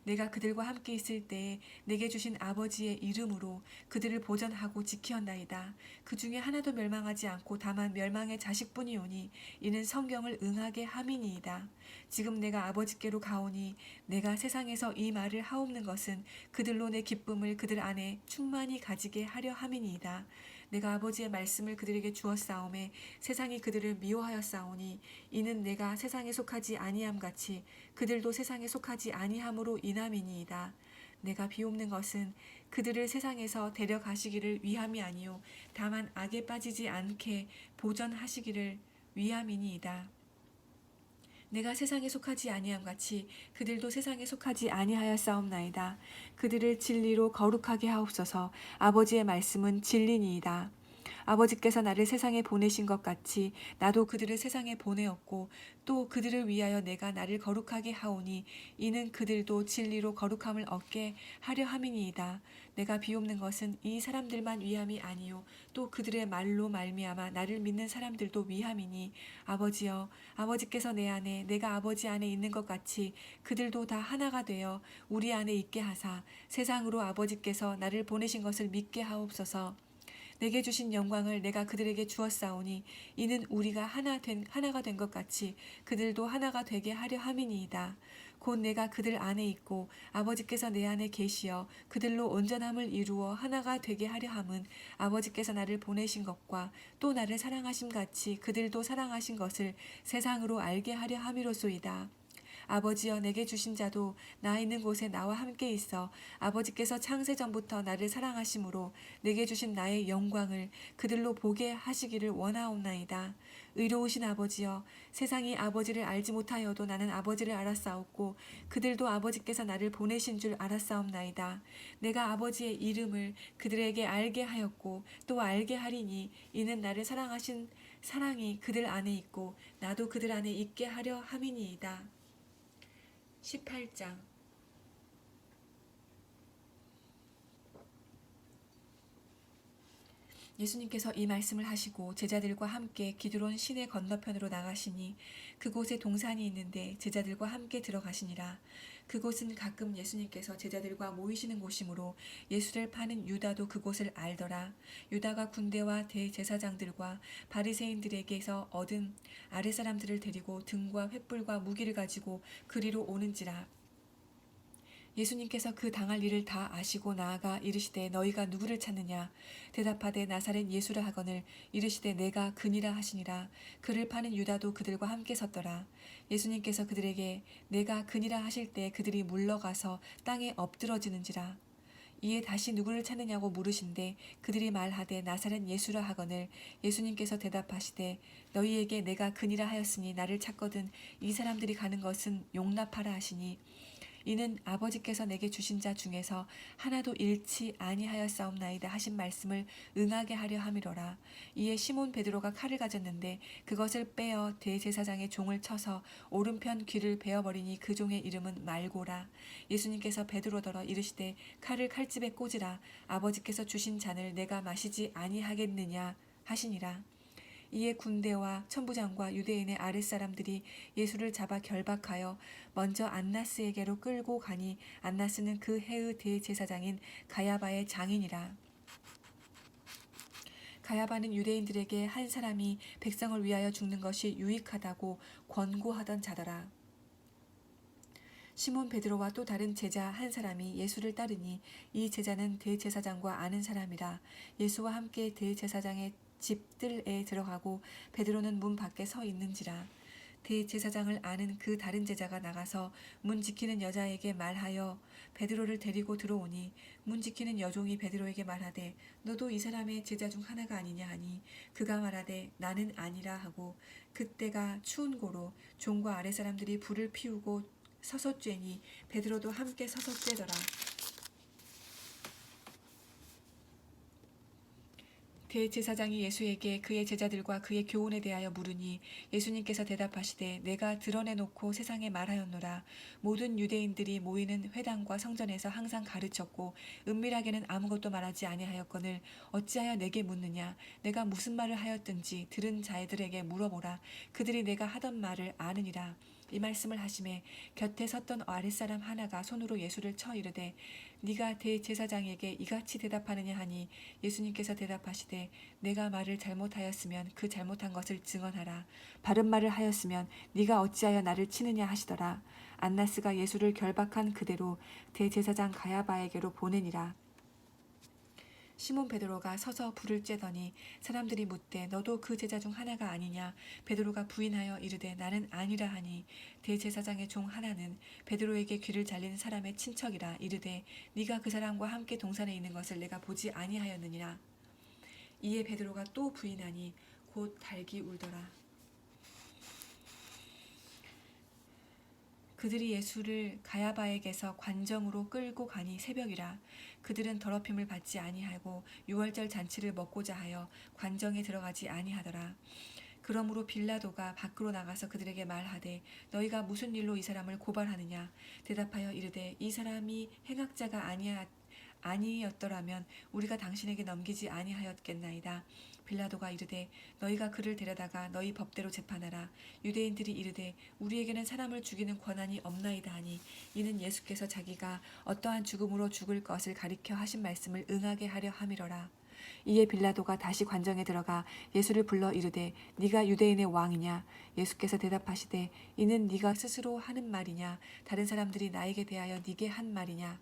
내가 그들과 함께 있을 때에 내게 주신 아버지의 이름으로 그들을 보전하고 지키었나이다. 그 중에 하나도 멸망하지 않고 다만 멸망의 자식뿐이오니 이는 성경을 응하게 함이니이다. 지금 내가 아버지께로 가오니 내가 세상에서 이 말을 하옵는 것은 그들로 내 기쁨을 그들 안에 충만히 가지게 하려 함이니이다. 내가 아버지의 말씀을 그들에게 주었사오매 세상이 그들을 미워하였사오니 이는 내가 세상에 속하지 아니함 같이 그들도 세상에 속하지 아니함으로 인함이니이다. 내가 비옵는 것은 그들을 세상에서 데려가시기를 위함이 아니요 다만 악에 빠지지 않게 보전하시기를 위함이니이다. 내가 세상에 속하지 아니함 같이 그들도 세상에 속하지 아니하였사옵나이다. 그들을 진리로 거룩하게 하옵소서. 아버지의 말씀은 진리니이다. 아버지께서 나를 세상에 보내신 것 같이 나도 그들을 세상에 보내었고 또 그들을 위하여 내가 나를 거룩하게 하오니 이는 그들도 진리로 거룩함을 얻게 하려 함이니이다. 내가 비옵는 것은 이 사람들만 위함이 아니요 또 그들의 말로 말미암아 나를 믿는 사람들도 위함이니 아버지여 아버지께서 내 안에 내가 아버지 안에 있는 것 같이 그들도 다 하나가 되어 우리 안에 있게 하사 세상으로 아버지께서 나를 보내신 것을 믿게 하옵소서. 내게 주신 영광을 내가 그들에게 주었사오니 이는 우리가 하나가 된 것 같이 그들도 하나가 되게 하려 함이니이다. 곧 내가 그들 안에 있고 아버지께서 내 안에 계시어 그들로 온전함을 이루어 하나가 되게 하려 함은 아버지께서 나를 보내신 것과 또 나를 사랑하심 같이 그들도 사랑하신 것을 세상으로 알게 하려 함이로소이다. 아버지여 내게 주신 자도 나 있는 곳에 나와 함께 있어 아버지께서 창세전부터 나를 사랑하심으로 내게 주신 나의 영광을 그들로 보게 하시기를 원하옵나이다. 의로우신 아버지여 세상이 아버지를 알지 못하여도 나는 아버지를 알았사옵고 그들도 아버지께서 나를 보내신 줄 알았사옵나이다. 내가 아버지의 이름을 그들에게 알게 하였고 또 알게 하리니 이는 나를 사랑하신 사랑이 그들 안에 있고 나도 그들 안에 있게 하려 함이니이다. 18장. 예수님께서 이 말씀을 하시고 제자들과 함께 기드론 시내 건너편으로 나가시니 그곳에 동산이 있는데 제자들과 함께 들어가시니라. 그곳은 가끔 예수님께서 제자들과 모이시는 곳이므로 예수를 파는 유다도 그곳을 알더라. 유다가 군대와 대제사장들과 바리새인들에게서 얻은 아랫사람들을 데리고 등과 횃불과 무기를 가지고 그리로 오는지라. 예수님께서 그 당할 일을 다 아시고 나아가 이르시되 너희가 누구를 찾느냐 대답하되 나사렛 예수라 하거늘 이르시되 내가 그니라 하시니라. 그를 파는 유다도 그들과 함께 섰더라. 예수님께서 그들에게 내가 그니라 하실 때 그들이 물러가서 땅에 엎드러지는지라. 이에 다시 누구를 찾느냐고 물으신데 그들이 말하되 나사렛 예수라 하거늘 예수님께서 대답하시되 너희에게 내가 그니라 하였으니 나를 찾거든 이 사람들이 가는 것은 용납하라 하시니 이는 아버지께서 내게 주신 자 중에서 하나도 잃지 아니하였사옵나이다 하신 말씀을 응하게 하려 함이로라. 이에 시몬 베드로가 칼을 가졌는데 그것을 빼어 대제사장의 종을 쳐서 오른편 귀를 베어버리니 그 종의 이름은 말고라. 예수님께서 베드로더러 이르시되 칼을 칼집에 꽂으라. 아버지께서 주신 잔을 내가 마시지 아니하겠느냐 하시니라. 이에 군대와 천부장과 유대인의 아랫사람들이 예수를 잡아 결박하여 먼저 안나스에게로 끌고 가니 안나스는 그 해의 대제사장인 가야바의 장인이라. 가야바는 유대인들에게 한 사람이 백성을 위하여 죽는 것이 유익하다고 권고하던 자더라. 시몬 베드로와 또 다른 제자 한 사람이 예수를 따르니 이 제자는 대제사장과 아는 사람이라. 예수와 함께 대제사장의 집들에 들어가고 베드로는 문 밖에 서 있는지라. 대제사장을 아는 그 다른 제자가 나가서 문 지키는 여자에게 말하여 베드로를 데리고 들어오니 문 지키는 여종이 베드로에게 말하되 너도 이 사람의 제자 중 하나가 아니냐 하니 그가 말하되 나는 아니라 하고 그때가 추운 고로 종과 아랫사람들이 불을 피우고 서서 쬐니 베드로도 함께 서서 쬐더라. 대제사장이 예수에게 그의 제자들과 그의 교훈에 대하여 물으니 예수님께서 대답하시되 내가 드러내놓고 세상에 말하였노라. 모든 유대인들이 모이는 회당과 성전에서 항상 가르쳤고 은밀하게는 아무것도 말하지 아니하였거늘 어찌하여 내게 묻느냐. 내가 무슨 말을 하였든지 들은 자들에게 물어보라. 그들이 내가 하던 말을 아느니라. 이 말씀을 하심에 곁에 섰던 아랫사람 하나가 손으로 예수를 쳐 이르되 네가 대제사장에게 이같이 대답하느냐 하니 예수님께서 대답하시되 내가 말을 잘못하였으면 그 잘못한 것을 증언하라. 바른 말을 하였으면 네가 어찌하여 나를 치느냐 하시더라. 안나스가 예수를 결박한 그대로 대제사장 가야바에게로 보내니라. 시몬 베드로가 서서 불을 쬐더니 사람들이 묻되 너도 그 제자 중 하나가 아니냐. 베드로가 부인하여 이르되 나는 아니라 하니 대제사장의 종 하나는 베드로에게 귀를 잘린 사람의 친척이라 이르되 네가 그 사람과 함께 동산에 있는 것을 내가 보지 아니하였느니라. 이에 베드로가 또 부인하니 곧 닭이 울더라. 그들이 예수를 가야바에게서 관정으로 끌고 가니 새벽이라. 그들은 더럽힘을 받지 아니하고 유월절 잔치를 먹고자 하여 관정에 들어가지 아니하더라. 그러므로 빌라도가 밖으로 나가서 그들에게 말하되 너희가 무슨 일로 이 사람을 고발하느냐. 대답하여 이르되 이 사람이 행악자가 아니었더라면 우리가 당신에게 넘기지 아니하였겠나이다. 빌라도가 이르되 너희가 그를 데려다가 너희 법대로 재판하라. 유대인들이 이르되 우리에게는 사람을 죽이는 권한이 없나이다 하니 이는 예수께서 자기가 어떠한 죽음으로 죽을 것을 가리켜 하신 말씀을 응하게 하려 함이로라. 이에 빌라도가 다시 관정에 들어가 예수를 불러 이르되 네가 유대인의 왕이냐. 예수께서 대답하시되 이는 네가 스스로 하는 말이냐 다른 사람들이 나에게 대하여 네게 한 말이냐.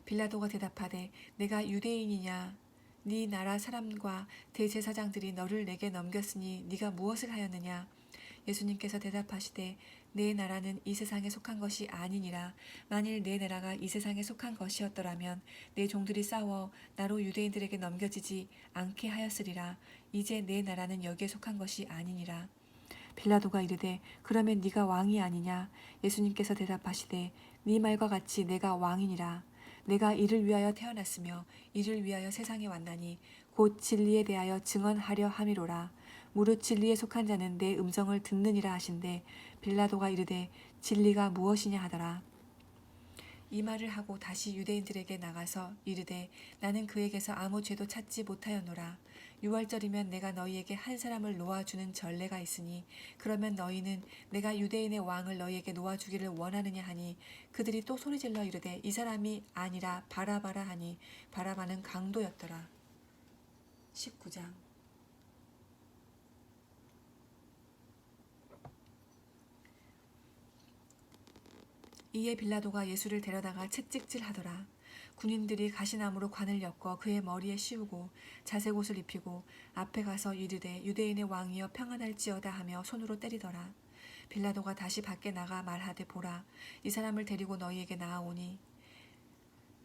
빌라도가 대답하되 내가 유대인이냐. 네 나라 사람과 대제사장들이 너를 내게 넘겼으니 네가 무엇을 하였느냐. 예수님께서 대답하시되 내 나라는 이 세상에 속한 것이 아니니라. 만일 내 나라가 이 세상에 속한 것이었더라면 내 종들이 싸워 나로 유대인들에게 넘겨지지 않게 하였으리라. 이제 내 나라는 여기에 속한 것이 아니니라. 빌라도가 이르되 그러면 네가 왕이 아니냐. 예수님께서 대답하시되 네 말과 같이 내가 왕이니라. 내가 이를 위하여 태어났으며 이를 위하여 세상에 왔나니 곧 진리에 대하여 증언하려 함이로라. 무릇 진리에 속한 자는 내 음성을 듣느니라 하신대 빌라도가 이르되 진리가 무엇이냐 하더라. 이 말을 하고 다시 유대인들에게 나가서 이르되 나는 그에게서 아무 죄도 찾지 못하였노라. 유월절이면 내가 너희에게 한 사람을 놓아주는 전례가 있으니 그러면 너희는 내가 유대인의 왕을 너희에게 놓아주기를 원하느냐 하니 그들이 또 소리질러 이르되 이 사람이 아니라 바라바라 하니 바라바는 강도였더라. 19장. 이에 빌라도가 예수를 데려다가 채찍질하더라. 군인들이 가시나무로 관을 엮어 그의 머리에 씌우고 자색 옷을 입히고 앞에 가서 이르되 유대인의 왕이여 평안할지어다 하며 손으로 때리더라. 빌라도가 다시 밖에 나가 말하되 보라 이 사람을 데리고 너희에게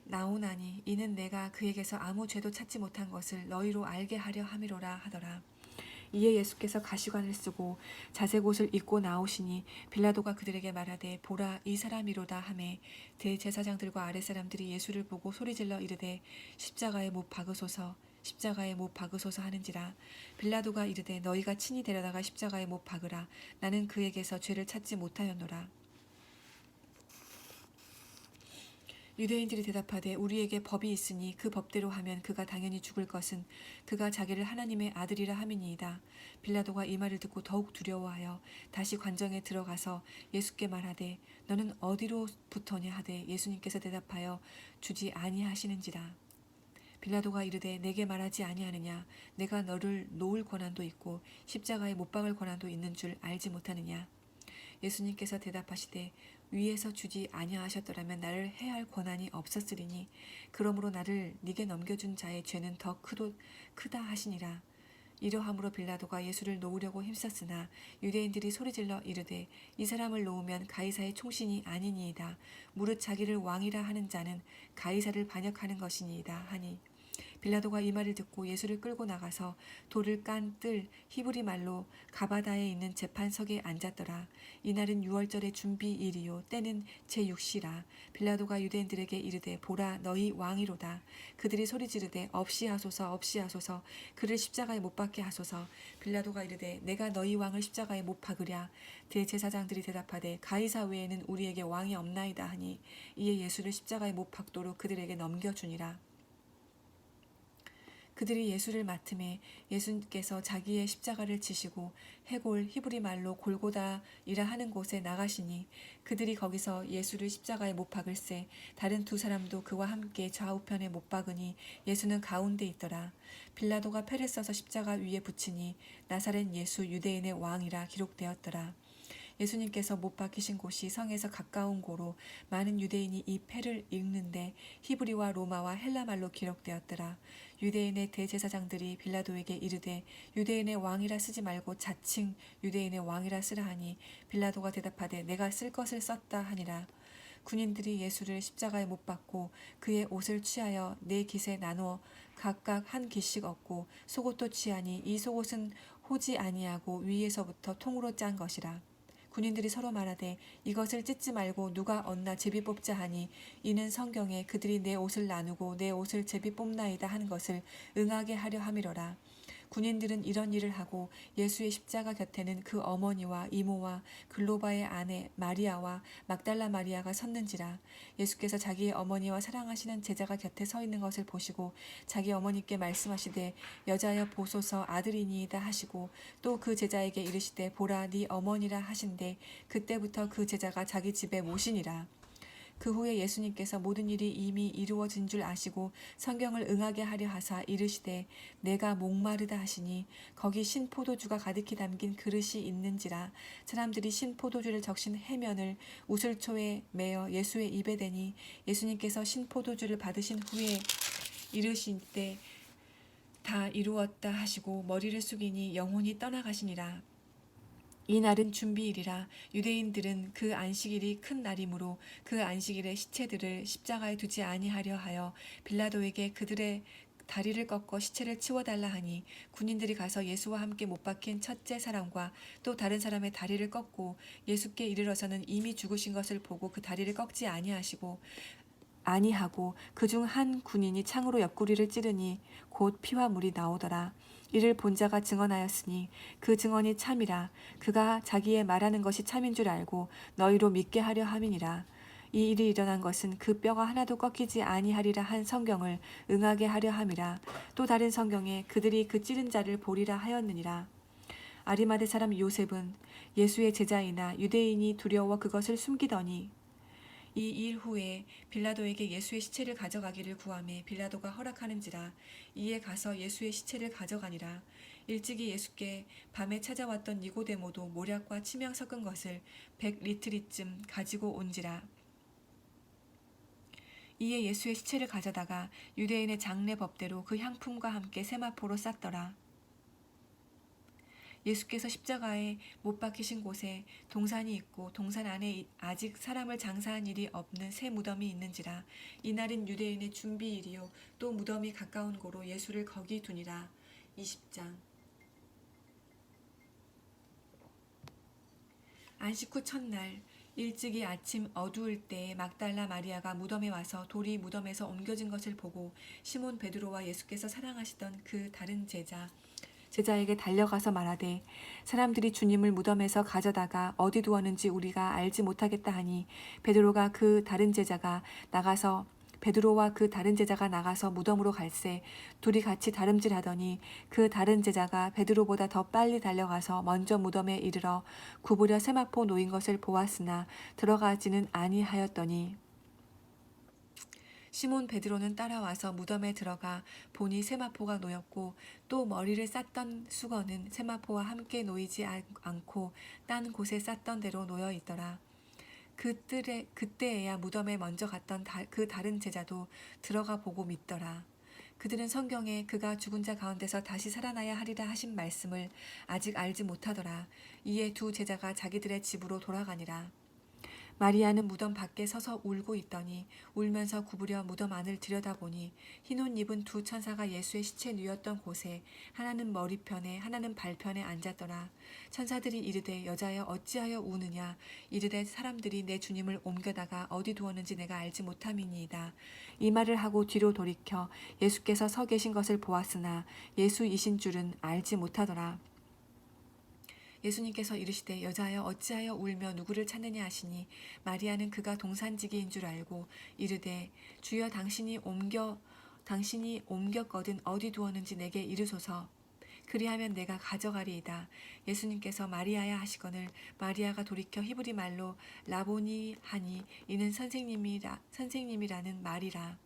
나오나니 이는 내가 그에게서 아무 죄도 찾지 못한 것을 너희로 알게 하려 함이로라 하더라. 이에 예수께서 가시관을 쓰고 자색 옷을 입고 나오시니 빌라도가 그들에게 말하되 보라 이 사람이로다 하매 대제사장들과 아랫사람들이 예수를 보고 소리질러 이르되 십자가에 못 박으소서 십자가에 못 박으소서 하는지라. 빌라도가 이르되 너희가 친히 데려다가 십자가에 못 박으라. 나는 그에게서 죄를 찾지 못하였노라. 유대인들이 대답하되 우리에게 법이 있으니 그 법대로 하면 그가 당연히 죽을 것은 그가 자기를 하나님의 아들이라 함이니이다. 빌라도가 이 말을 듣고 더욱 두려워하여 다시 관정에 들어가서 예수께 말하되 너는 어디로부터냐 하되 예수님께서 대답하여 주지 아니하시는지라. 빌라도가 이르되 내게 말하지 아니하느냐 내가 너를 놓을 권한도 있고 십자가에 못 박을 권한도 있는 줄 알지 못하느냐. 예수님께서 대답하시되 위에서 주지 아니하셨더라면 나를 해할 권한이 없었으리니 그러므로 나를 네게 넘겨준 자의 죄는 더 크다 하시니라. 이러함으로 빌라도가 예수를 놓으려고 힘썼으나 유대인들이 소리질러 이르되 이 사람을 놓으면 가이사의 총신이 아니니이다. 무릇 자기를 왕이라 하는 자는 가이사를 반역하는 것이니이다 하니 빌라도가 이 말을 듣고 예수를 끌고 나가서 돌을 깐 뜰 히브리 말로 가바다에 있는 재판석에 앉았더라. 이날은 유월절의 준비일이요 때는 제6시라. 빌라도가 유대인들에게 이르되 보라 너희 왕이로다. 그들이 소리 지르되 없이 하소서 없이 하소서 그를 십자가에 못 박게 하소서. 빌라도가 이르되 내가 너희 왕을 십자가에 못 박으랴. 대제사장들이 대답하되 가이사 외에는 우리에게 왕이 없나이다 하니 이에 예수를 십자가에 못 박도록 그들에게 넘겨주니라. 그들이 예수를 맡음에 예수께서 자기의 십자가를 지시고 해골 히브리 말로 골고다이라 하는 곳에 나가시니 그들이 거기서 예수를 십자가에 못 박을새 다른 두 사람도 그와 함께 좌우편에 못 박으니 예수는 가운데 있더라. 빌라도가 패를 써서 십자가 위에 붙이니 나사렛 예수 유대인의 왕이라 기록되었더라. 예수님께서 못 박히신 곳이 성에서 가까운 고로 많은 유대인이 이 패를 읽는데 히브리와 로마와 헬라말로 기록되었더라. 유대인의 대제사장들이 빌라도에게 이르되 유대인의 왕이라 쓰지 말고 자칭 유대인의 왕이라 쓰라 하니 빌라도가 대답하되 내가 쓸 것을 썼다 하니라. 군인들이 예수를 십자가에 못 박고 그의 옷을 취하여 네 깃에 나누어 각각 한 깃씩 얻고 속옷도 취하니 이 속옷은 호지 아니하고 위에서부터 통으로 짠 것이라. 군인들이 서로 말하되 이것을 찢지 말고 누가 얻나 제비 뽑자 하니 이는 성경에 그들이 내 옷을 나누고 내 옷을 제비 뽑나이다 하는 것을 응하게 하려 함이로라. 군인들은 이런 일을 하고 예수의 십자가 곁에는 그 어머니와 이모와 글로바의 아내 마리아와 막달라 마리아가 섰는지라. 예수께서 자기의 어머니와 사랑하시는 제자가 곁에 서 있는 것을 보시고 자기 어머니께 말씀하시되 여자여 보소서 아들이니이다 하시고 또 그 제자에게 이르시되 보라 네 어머니라 하신대 그때부터 그 제자가 자기 집에 모시니라. 그 후에 예수님께서 모든 일이 이미 이루어진 줄 아시고 성경을 응하게 하려 하사 이르시되 내가 목마르다 하시니 거기 신포도주가 가득히 담긴 그릇이 있는지라. 사람들이 신포도주를 적신 해면을 우슬초에 매어 예수의 입에 대니 예수님께서 신포도주를 받으신 후에 이르시되 다 이루었다 하시고 머리를 숙이니 영혼이 떠나가시니라. 이 날은 준비일이라. 유대인들은 그 안식일이 큰 날이므로 그 안식일에 시체들을 십자가에 두지 아니하려 하여 빌라도에게 그들의 다리를 꺾어 시체를 치워달라 하니 군인들이 가서 예수와 함께 못 박힌 첫째 사람과 또 다른 사람의 다리를 꺾고 예수께 이르러서는 이미 죽으신 것을 보고 그 다리를 꺾지 아니하고 그중 한 군인이 창으로 옆구리를 찌르니 곧 피와 물이 나오더라. 이를 본 자가 증언하였으니 그 증언이 참이라. 그가 자기의 말하는 것이 참인 줄 알고 너희로 믿게 하려 함이니라. 이 일이 일어난 것은 그 뼈가 하나도 꺾이지 아니하리라 한 성경을 응하게 하려 함이라. 또 다른 성경에 그들이 그 찌른 자를 보리라 하였느니라. 아리마대 사람 요셉은 예수의 제자이나 유대인이 두려워 그것을 숨기더니 이 일 후에 빌라도에게 예수의 시체를 가져가기를 구하매 빌라도가 허락하는지라. 이에 가서 예수의 시체를 가져가니라. 일찍이 예수께 밤에 찾아왔던 니고데모도 모략과 치명 섞은 것을 100리트리쯤 가지고 온지라. 이에 예수의 시체를 가져다가 유대인의 장례 법대로 그 향품과 함께 세마포로 쌌더라. 예수께서 십자가에 못 박히신 곳에 동산이 있고 동산 안에 아직 사람을 장사한 일이 없는 새 무덤이 있는지라. 이날은 유대인의 준비일이요 또 무덤이 가까운 고로 예수를 거기 두니라. 20장. 안식 후 첫날 일찍이 아침 어두울 때에 막달라 마리아가 무덤에 와서 돌이 무덤에서 옮겨진 것을 보고 시몬 베드로와 예수께서 사랑하시던 그 다른 제자에게 달려가서 말하되 사람들이 주님을 무덤에서 가져다가 어디 두었는지 우리가 알지 못하겠다 하니 베드로와 그 다른 제자가 나가서 무덤으로 갈새 둘이 같이 다름질하더니 그 다른 제자가 베드로보다 더 빨리 달려가서 먼저 무덤에 이르러 구부려 세마포 놓인 것을 보았으나 들어가지는 아니하였더니 시몬 베드로는 따라와서 무덤에 들어가 보니 세마포가 놓였고 또 머리를 쌌던 수건은 세마포와 함께 놓이지 않고 딴 곳에 쌌던 대로 놓여 있더라. 그때에야 무덤에 먼저 갔던 그 다른 제자도 들어가 보고 믿더라. 그들은 성경에 그가 죽은 자 가운데서 다시 살아나야 하리라 하신 말씀을 아직 알지 못하더라. 이에 두 제자가 자기들의 집으로 돌아가니라. 마리아는 무덤 밖에 서서 울고 있더니 울면서 구부려 무덤 안을 들여다보니 흰 옷 입은 두 천사가 예수의 시체 누였던 곳에 하나는 머리편에 하나는 발편에 앉았더라. 천사들이 이르되 여자여 어찌하여 우느냐. 이르되 사람들이 내 주님을 옮겨다가 어디 두었는지 내가 알지 못함이니이다. 이 말을 하고 뒤로 돌이켜 예수께서 서 계신 것을 보았으나 예수이신 줄은 알지 못하더라. 예수님께서 이르시되 여자여 어찌하여 울며 누구를 찾느냐 하시니 마리아는 그가 동산지기인 줄 알고 이르되 주여 당신이 옮겼거든 어디 두었는지 내게 이르소서. 그리하면 내가 가져가리이다. 예수님께서 마리아야 하시거늘 마리아가 돌이켜 히브리 말로 라보니 하니 이는 선생님이라는 말이라.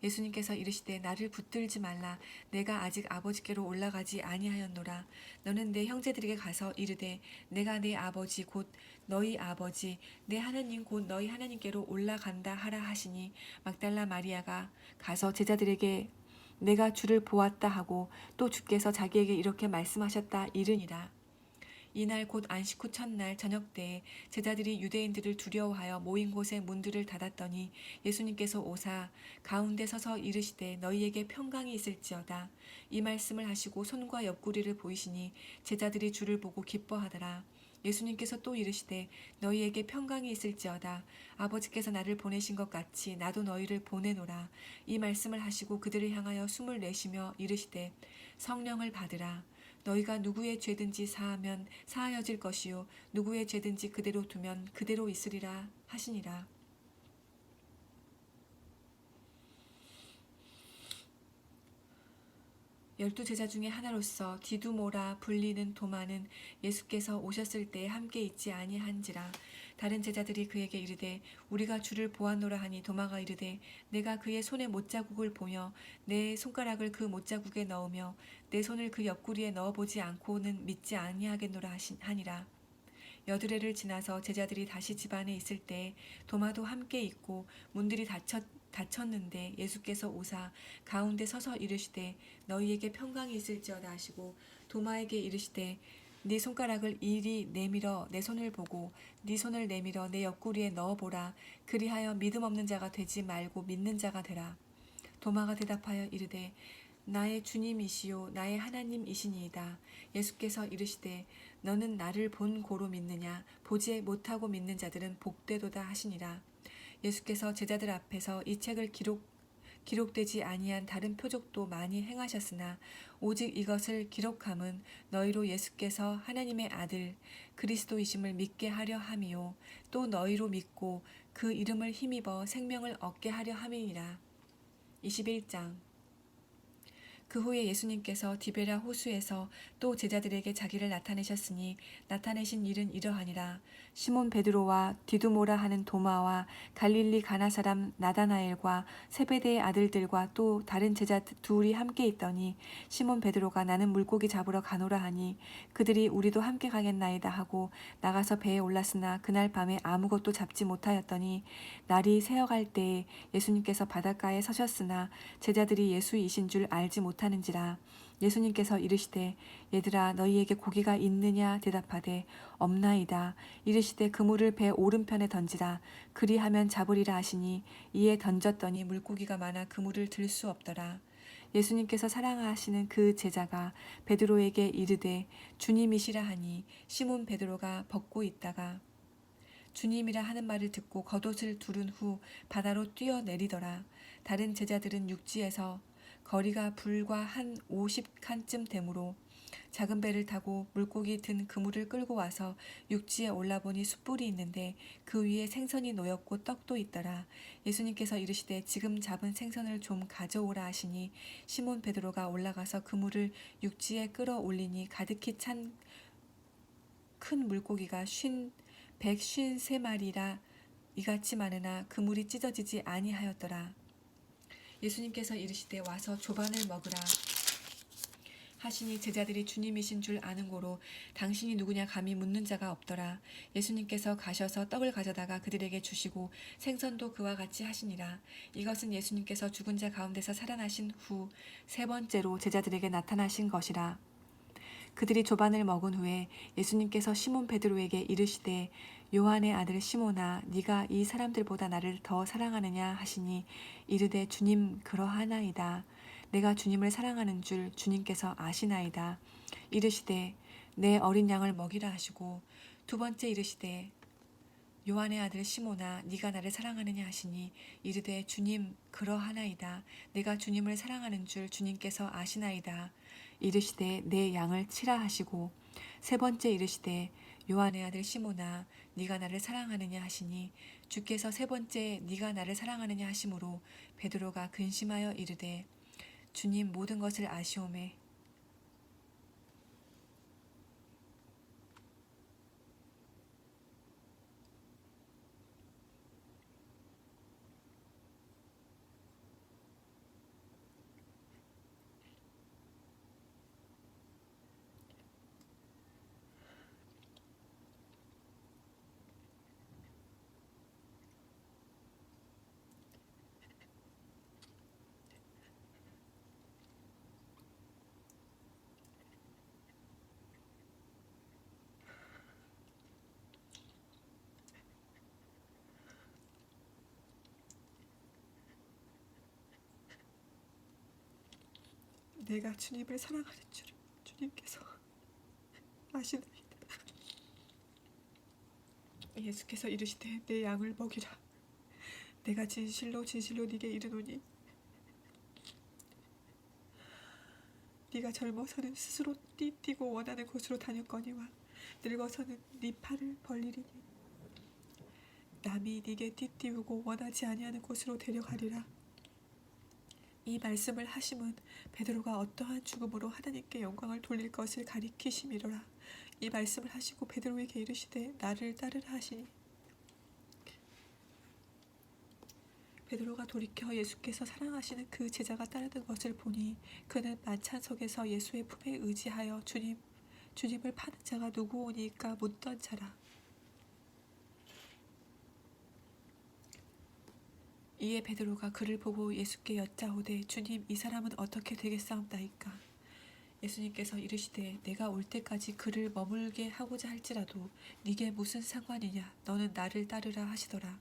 예수님께서 이르시되 나를 붙들지 말라. 내가 아직 아버지께로 올라가지 아니하였노라. 너는 내 형제들에게 가서 이르되 내가 내 아버지 곧 너희 아버지 내 하나님 곧 너희 하나님께로 올라간다 하라 하시니 막달라 마리아가 가서 제자들에게 내가 주를 보았다 하고 또 주께서 자기에게 이렇게 말씀하셨다 이르니라. 이날 곧 안식 후 첫날 저녁 때에 제자들이 유대인들을 두려워하여 모인 곳에 문들을 닫았더니 예수님께서 오사 가운데 서서 이르시되 너희에게 평강이 있을지어다. 이 말씀을 하시고 손과 옆구리를 보이시니 제자들이 주를 보고 기뻐하더라. 예수님께서 또 이르시되 너희에게 평강이 있을지어다. 아버지께서 나를 보내신 것 같이 나도 너희를 보내노라. 이 말씀을 하시고 그들을 향하여 숨을 내쉬며 이르시되 성령을 받으라. 너희가 누구의 죄든지 사하면 사하여질 것이요 누구의 죄든지 그대로 두면 그대로 있으리라 하시니라. 열두 제자 중에 하나로서 디두모라 불리는 도마는 예수께서 오셨을 때에 함께 있지 아니한지라. 다른 제자들이 그에게 이르되 우리가 주를 보았노라 하니 도마가 이르되 내가 그의 손에 못자국을 보며 내 손가락을 그 못자국에 넣으며 내 손을 그 옆구리에 넣어보지 않고는 믿지 아니하겠노라 하니라. 여드레를 지나서 제자들이 다시 집 안에 있을 때 도마도 함께 있고 문들이 닫혔는데 예수께서 오사 가운데 서서 이르시되 너희에게 평강이 있을지어다 하시고 도마에게 이르시되 네 손가락을 이리 내밀어 내 손을 보고 네 손을 내밀어 내 옆구리에 넣어보라. 그리하여 믿음 없는 자가 되지 말고 믿는 자가 되라. 도마가 대답하여 이르되 나의 주님이시요 나의 하나님이시니이다. 예수께서 이르시되 너는 나를 본 고로 믿느냐. 보지 못하고 믿는 자들은 복되도다 하시니라. 예수께서 제자들 앞에서 이 책을 기록되지 아니한 다른 표적도 많이 행하셨으나 오직 이것을 기록함은 너희로 예수께서 하나님의 아들 그리스도이심을 믿게 하려 함이요 또 너희로 믿고 그 이름을 힘입어 생명을 얻게 하려 함이니라. 21장. 그 후에 예수님께서 디베랴 호수에서 또 제자들에게 자기를 나타내셨으니 나타내신 일은 이러하니라. 시몬 베드로와 디두모라 하는 도마와 갈릴리 가나 사람 나다나엘과 세베대의 아들들과 또 다른 제자 둘이 함께 있더니 시몬 베드로가 나는 물고기 잡으러 가노라 하니 그들이 우리도 함께 가겠나이다 하고 나가서 배에 올랐으나 그날 밤에 아무것도 잡지 못하였더니 날이 새어갈 때에 예수님께서 바닷가에 서셨으나 제자들이 예수이신 줄 알지 못하는지라. 예수님께서 이르시되 얘들아 너희에게 고기가 있느냐 대답하되 없나이다. 이르시되 그물을 배 오른편에 던지라. 그리하면 잡으리라 하시니 이에 던졌더니 물고기가 많아 그물을 들 수 없더라. 예수님께서 사랑하시는 그 제자가 베드로에게 이르되 주님이시라 하니 시몬 베드로가 벗고 있다가 주님이라 하는 말을 듣고 겉옷을 두른 후 바다로 뛰어내리더라. 다른 제자들은 육지에서 거리가 불과 한 50칸쯤 되므로 작은 배를 타고 물고기 든 그물을 끌고 와서 육지에 올라보니 숯불이 있는데 그 위에 생선이 놓였고 떡도 있더라. 예수님께서 이르시되 지금 잡은 생선을 좀 가져오라 하시니 시몬 베드로가 올라가서 그물을 육지에 끌어올리니 가득히 찬 큰 물고기가 153마리라 이같이 많으나 그물이 찢어지지 아니하였더라. 예수님께서 이르시되 와서 조반을 먹으라 하시니 제자들이 주님이신 줄 아는 고로 당신이 누구냐 감히 묻는 자가 없더라. 예수님께서 가셔서 떡을 가져다가 그들에게 주시고 생선도 그와 같이 하시니라. 이것은 예수님께서 죽은 자 가운데서 살아나신 후 세 번째로 제자들에게 나타나신 것이라. 그들이 조반을 먹은 후에 예수님께서 시몬 베드로에게 이르시되 요한의 아들 시몬아 네가 이 사람들보다 나를 더 사랑하느냐 하시니 이르되 주님 그러하나이다. 내가 주님을 사랑하는 줄 주님께서 아시나이다. 이르시되 내 어린 양을 먹이라 하시고 두 번째 이르시되 요한의 아들 시몬아 네가 나를 사랑하느냐 하시니 이르되 주님 그러하나이다. 내가 주님을 사랑하는 줄 주님께서 아시나이다. 이르시되 내 양을 치라 하시고 세 번째 이르시되 요한의 아들 시몬아 네가 나를 사랑하느냐 하시니 주께서 세 번째 네가 나를 사랑하느냐 하심으로 베드로가 근심하여 이르되 주님 모든 것을 아시오매 내가 주님을 사랑하는 줄 주님께서 아시나이다. 예수께서 이르시되 내 양을 먹이라. 내가 진실로 진실로 네게 이르노니 네가 젊어서는 스스로 띠뛰고 원하는 곳으로 다녔거니와 늙어서는 네 팔을 벌리리니 남이 네게 띠띠우고 원하지 아니하는 곳으로 데려가리라. 이 말씀을 하심은 베드로가 어떠한 죽음으로 하나님께 영광을 돌릴 것을 가리키심이로라. 이 말씀을 하시고 베드로에게 이르시되 나를 따르라 하시니 베드로가 돌이켜 예수께서 사랑하시는 그 제자가 따르는 것을 보니 그는 만찬석에서 예수의 품에 의지하여 주님을 파는 자가 누구오니까 묻던 자라. 이에 베드로가 그를 보고 예수께 여짜오되 주님 이 사람은 어떻게 되겠사옵나이까. 예수님께서 이르시되 내가 올 때까지 그를 머물게 하고자 할지라도 네게 무슨 상관이냐 너는 나를 따르라 하시더라.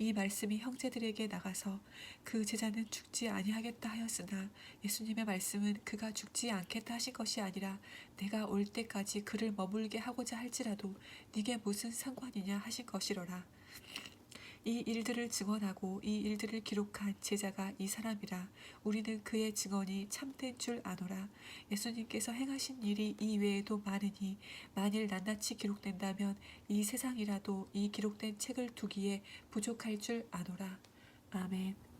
이 말씀이 형제들에게 나가서 그 제자는 죽지 아니하겠다 하였으나 예수님의 말씀은 그가 죽지 않겠다 하신 것이 아니라 내가 올 때까지 그를 머물게 하고자 할지라도 네게 무슨 상관이냐 하신 것이로라. 이 일들을 증언하고 이 일들을 기록한 제자가 이 사람이라. 우리는 그의 증언이 참된 줄 아노라. 예수님께서 행하신 일이 이 외에도 많으니 만일 낱낱이 기록된다면 이 세상이라도 이 기록된 책을 두기에 부족할 줄 아노라. 아멘.